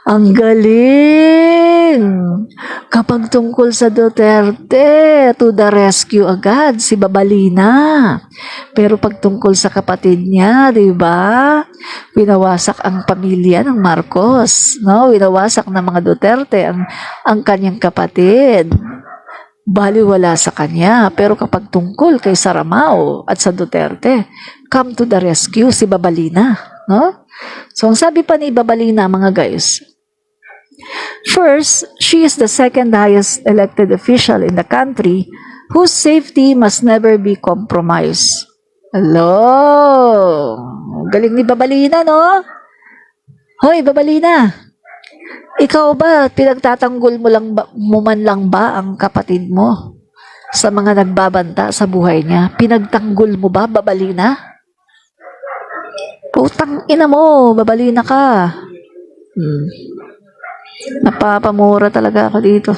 ang galing! Kapag tungkol sa Duterte, to the rescue agad si Babalina. Pero pag tungkol sa kapatid niya, di ba? Winawasak ang pamilya ng Marcos, no? Winawasak ng mga Duterte ang kanyang kapatid. Baliwala sa kanya. Pero kapag tungkol kay Saramaw at sa Duterte, come to the rescue si Babalina, no? So ang sabi pa ni Babalina, mga guys, First, she is the second highest elected official in the country whose safety must never be compromised. Hello! Galing ni Babalina, no? Hoy, Babalina! Ikaw ba, pinagtatanggol mo man lang ba ang kapatid mo sa mga nagbabanta sa buhay niya? Pinagtanggol mo ba, Babalina? Putang ina mo, Babalina ka. Napapamura talaga ako dito.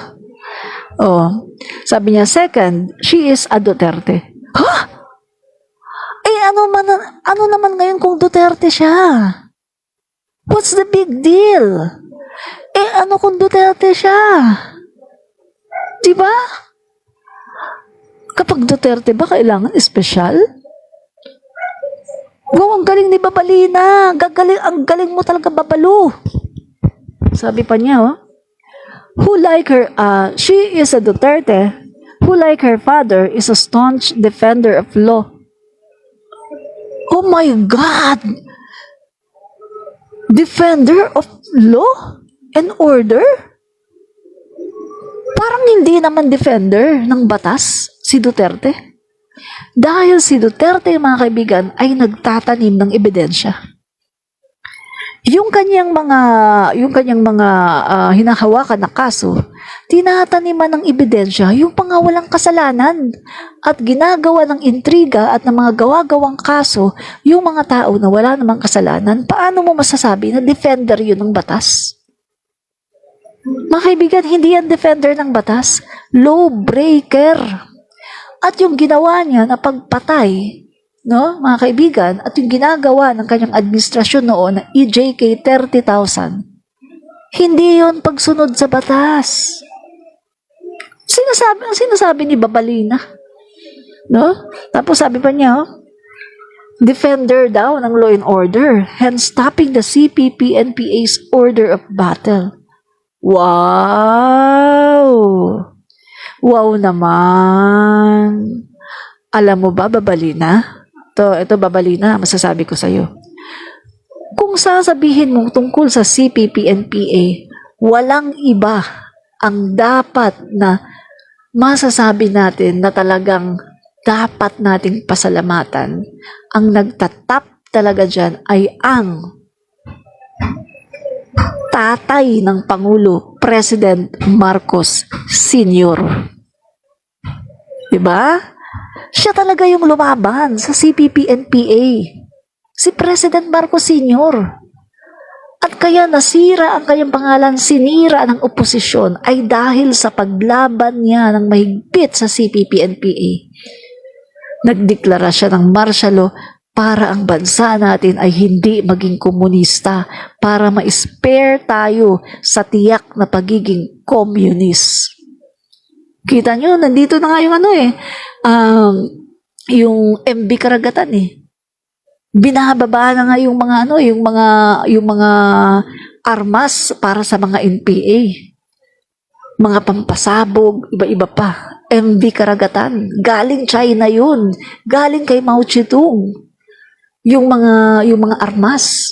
Oh, sabi niya, second, she is a Duterte. Ha? Eh, ano naman ngayon kung Duterte siya? What's the big deal? Eh, ano kung Duterte siya? Diba? Kapag Duterte ba, kailangan espesyal? Wow, ang galing ni Babalina. Ang galing mo talaga, Babalo. Sabi pa niya, oh. She is a Duterte who, like her father, is a staunch defender of law. Oh my God! Defender of law and order? Parang hindi naman defender ng batas si Duterte. Dahil si Duterte, mga kaibigan, ay nagtatanim ng ebidensya. Yung kanyang mga hinahawakan na kaso, tinataniman ng ebidensya yung pangawalang kasalanan at ginagawa ng intriga at ng mga gawa-gawang kaso yung mga tao na wala namang kasalanan. Paano mo masasabi na defender yun ng batas? Mga kaibigan, hindi yan defender ng batas, lawbreaker. At yung ginawa niya na pagpatay, no, mga kaibigan, at yung ginagawa ng kanyang administrasyon noon na EJK 30,000, hindi yon pagsunod sa batas. Sinasabi ni Babalina, no? Tapos sabi pa niya, defender daw ng law and order, hence stopping the CPP-NPA's order of battle. Wow! Wow naman! Alam mo ba, Babalina? Ito Babalina, masasabi ko sa'yo. Kung sasabihin mong tungkol sa CPP-NPA, walang iba ang dapat na masasabi natin na talagang dapat nating pasalamatan. Ang nagtatap talaga dyan ay ang tatay ng Pangulo, President Marcos Sr. Diba? Siya talaga yung lumaban sa CPP-NPA. Si President Marcos Sr. At kaya nasira ang kanyang pangalan, sinira ng oposisyon ay dahil sa paglaban niya ng mahigpit sa CPP-NPA. Nagdeklara siya ng martial law para ang bansa natin ay hindi maging komunista, para ma-spare tayo sa tiyak na pagiging communist. Kita nyo, nandito na nga yung yung MB Karagatan binababa na nga yung mga armas para sa mga NPA. Mga pampasabog, iba-iba pa. MB Karagatan, galing China yun. Galing kay Mao Zedong. Yung mga armas.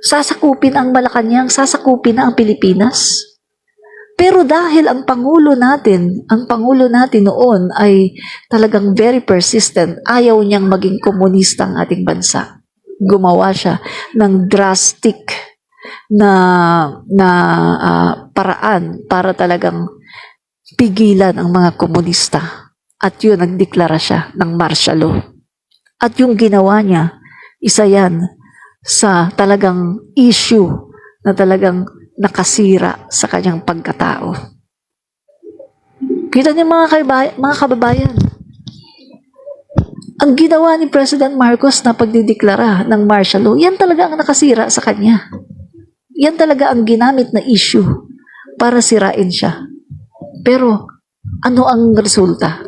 Sasakupin ang Malacanang, sasakupin na ang Pilipinas. Pero dahil ang Pangulo natin noon ay talagang very persistent, ayaw niyang maging komunista ang ating bansa. Gumawa siya ng drastic na paraan para talagang pigilan ang mga komunista. At yun, nagdeklara siya ng martial law. At yung ginawa niya, isa yan sa talagang issue na talagang nakasira sa kanyang pagkatao. Kita niyo mga kababayan, ang ginawa ni President Marcos na pagdideklara ng martial law, yan talaga ang nakasira sa kanya. Yan talaga ang ginamit na issue para sirain siya. Pero, ano ang resulta?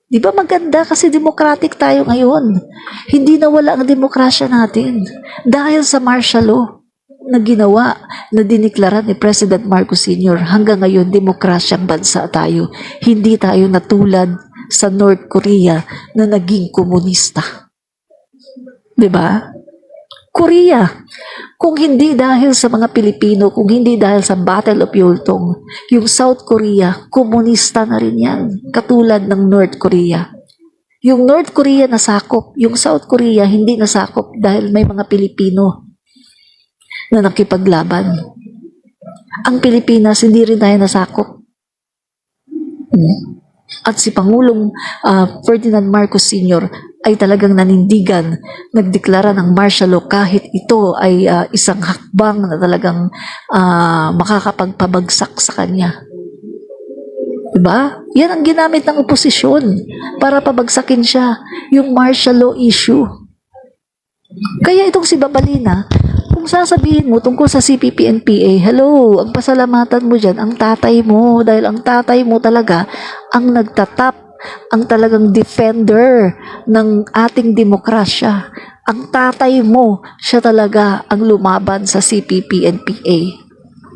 Di ba maganda kasi democratic tayo ngayon? Hindi nawala ang demokrasya natin dahil sa martial law na ginawa, na diniklara ni President Marcos Sr. Hanggang ngayon, demokrasyang bansa tayo. Hindi tayo natulad sa North Korea na naging komunista. Diba? Korea Kung hindi dahil sa mga Pilipino, kung hindi dahil sa Battle of Yultong, yung South Korea, komunista na rin yan, katulad ng North Korea. Yung North Korea nasakop, yung South Korea hindi nasakop dahil may mga Pilipino na nakipaglaban. Ang Pilipinas hindi rin tayo nasakop. At si Pangulong Ferdinand Marcos Sr. ay talagang nanindigan, nagdeklara ng martial law kahit ito ay isang hakbang na talagang makakapagpabagsak sa kanya. Diba? Yan ang ginamit ng oposisyon para pabagsakin siya, yung martial law issue. Kaya itong si Babalina, kung sasabihin mo tungkol sa CPP-NPA, hello, ang pasalamatan mo dyan, ang tatay mo, dahil ang tatay mo talaga ang nagtatap, ang talagang defender ng ating demokrasya. Ang tatay mo, siya talaga ang lumaban sa CPP-NPA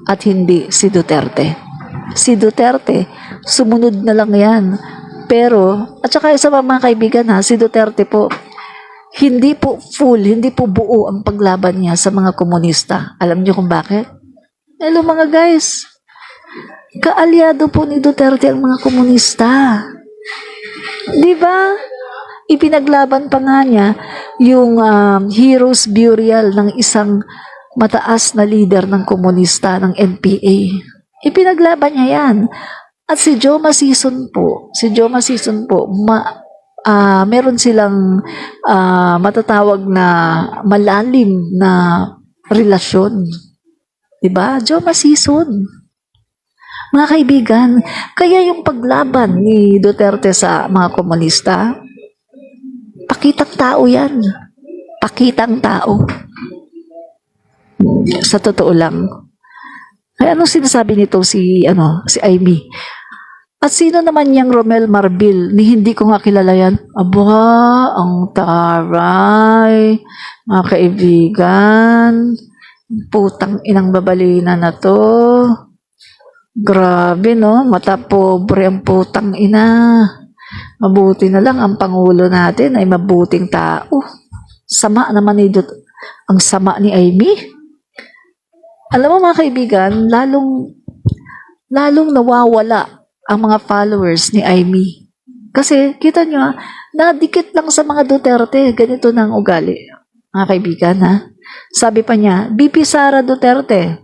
at hindi si Duterte. Si Duterte, sumunod na lang yan. Pero, at saka isa pa mga kaibigan si Duterte po, hindi po full, hindi po buo ang paglaban niya sa mga komunista. Alam niyo kung bakit? Hello mga guys, kaalyado po ni Duterte ang mga komunista. Di ba? Ipinaglaban pa nga niya yung heroes burial ng isang mataas na leader ng komunista ng NPA. Ipinaglaban niya yan. At si Joma Sison po, meron silang matatawag na malalim na relasyon. Diba? Joma Sison. Mga kaibigan, kaya yung paglaban ni Duterte sa mga komunista, pakitang tao yan. Pakitang tao. Sa totoo lang. Ay, anong sinasabi nito si Amy? At sino naman yung Romel Marbil? Ni hindi ko nga kilala yan. Aba, ang taray. Mga kaibigan. Putang inang babalina na to. Grabe, no? Mata pobre ang putang ina. Mabuti na lang ang Pangulo natin ay mabuting tao. Sama naman ni ang sama ni Amy. Alam mo mga kaibigan, lalong nawawala ang mga followers ni Amy. Kasi, kita nyo, nadikit lang sa mga Duterte. Ganito na ang ugali. Mga kaibigan, Sabi pa niya, BP Sara Duterte.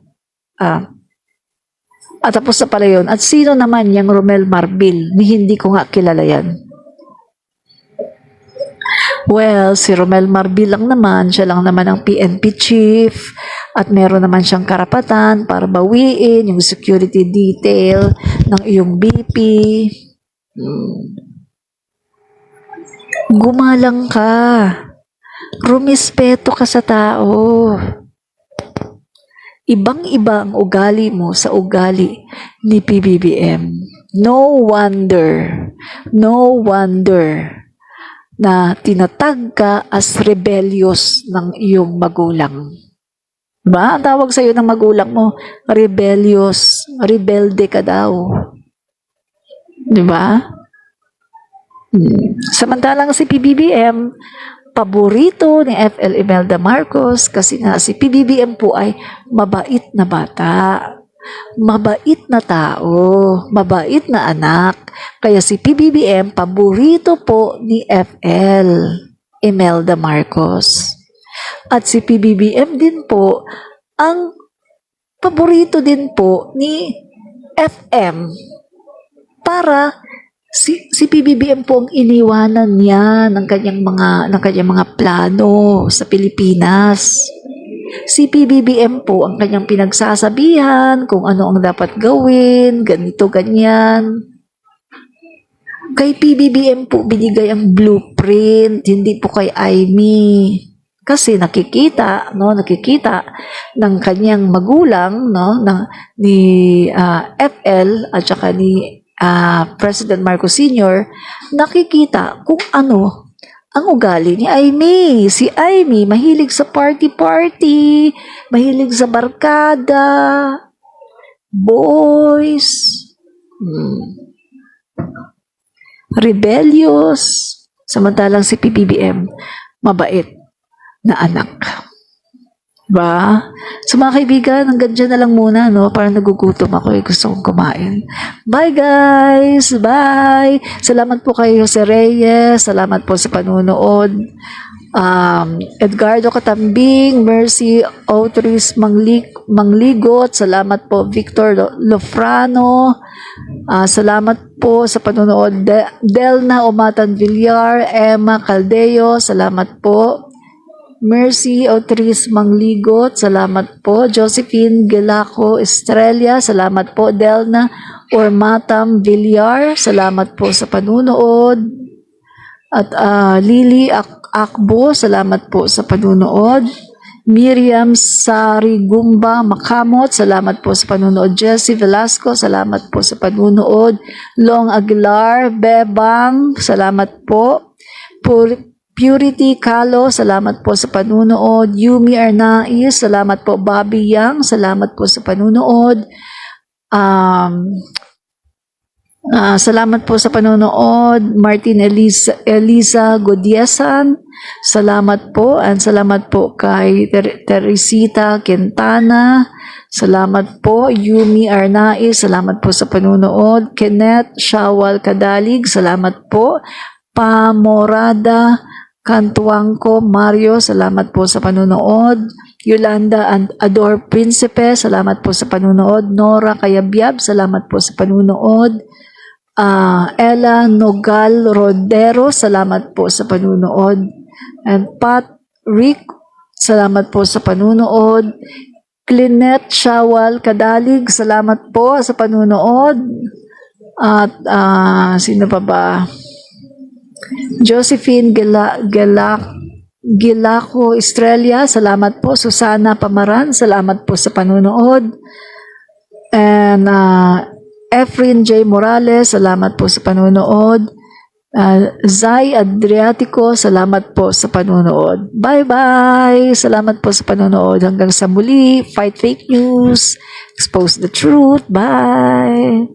At tapos na pala yun. At sino naman yung Romel Marbil? Ni hindi ko nga kilala yan. Well, si Romel Marbil lang naman, siya lang naman ang PNP chief at meron naman siyang karapatan para bawiin yung security detail ng iyong BP. Gumalang ka. Rumispeto ka sa tao. Ibang-iba ang ugali mo sa ugali ni PBBM. No wonder na tinatag ka as rebellious ng iyong magulang. Ba? Ang tawag sa'yo ng magulang mo, rebellious, rebelde ka daw. Di ba? Samantalang si PBBM, paborito ni FL Imelda Marcos kasi nga si PBBM po ay mabait na bata, mabait na tao, mabait na anak. Kaya si PBBM paborito po ni FL Imelda Marcos. At si PBBM din po ang paborito din po ni FM para si PBBM po ang iniwanan niya ng kanyang mga plano sa Pilipinas. Si PBBM po ang kanyang pinagsasabihan kung ano ang dapat gawin, ganito, ganyan. Kay PBBM po binigay ang blueprint, hindi po kay Amy. Kasi nakikita ng kanyang magulang, ni FL at saka ni President Marcos Sr., nakikita kung ano ang ugali ni Amy. Si Amy, mahilig sa party-party, mahilig sa barkada, boys, rebellious, samantalang si PBBM, mabait na anak. Ba? So mga kaibigan, hanggang dyan na lang muna, no? Parang nagugutom ako eh. Gusto kong kumain. Bye guys! Bye! Salamat po kay Jose Reyes. Salamat po sa panunood. Edgardo Katambing, Mercy Outris Mangligot. Salamat po Victor Lofrano. Salamat po sa panunood. Delna Umatan Villar, Emma Caldeo. Salamat po. Mercy Outris Mangligot, salamat po. Josephine Gelaco Estrella, salamat po. Delna Ormatam Villar, salamat po sa panunood. At Lily Akbo, salamat po sa panunood. Miriam Sarigumba Makamot, salamat po sa panunood. Jessie Velasco, salamat po sa panunood. Long Aguilar, Bebang, salamat po. Purity Calo, salamat po sa panunood. Yumi Arnaiz, salamat po. Bobby Yang, salamat po sa panunood. Salamat po sa panunood. Martin Elisa Godiesan, salamat po. And salamat po kay Teresita Quintana, salamat po. Yumi Arnaiz, salamat po sa panunood. Kenneth Shawal Kadalig, salamat po. Pamorada Cantuangco Mario, salamat po sa panunood. Yolanda and Ador Principe, salamat po sa panunood. Nora Kayabyab, salamat po sa panunood. Ella Nogal Rodero, salamat po sa panunood. And Pat Rick, salamat po sa panunood. Clinette Shawal Kadalig, salamat po sa panunood. At sino pa ba? Josephine Gilaco Estrella, salamat po. Susana Pamaran, salamat po sa panunood. And Efren J. Morales, salamat po sa panunood. Zay Adriatico, salamat po sa panunood. Bye-bye! Salamat po sa panunood. Hanggang sa muli, fight fake news, expose the truth. Bye!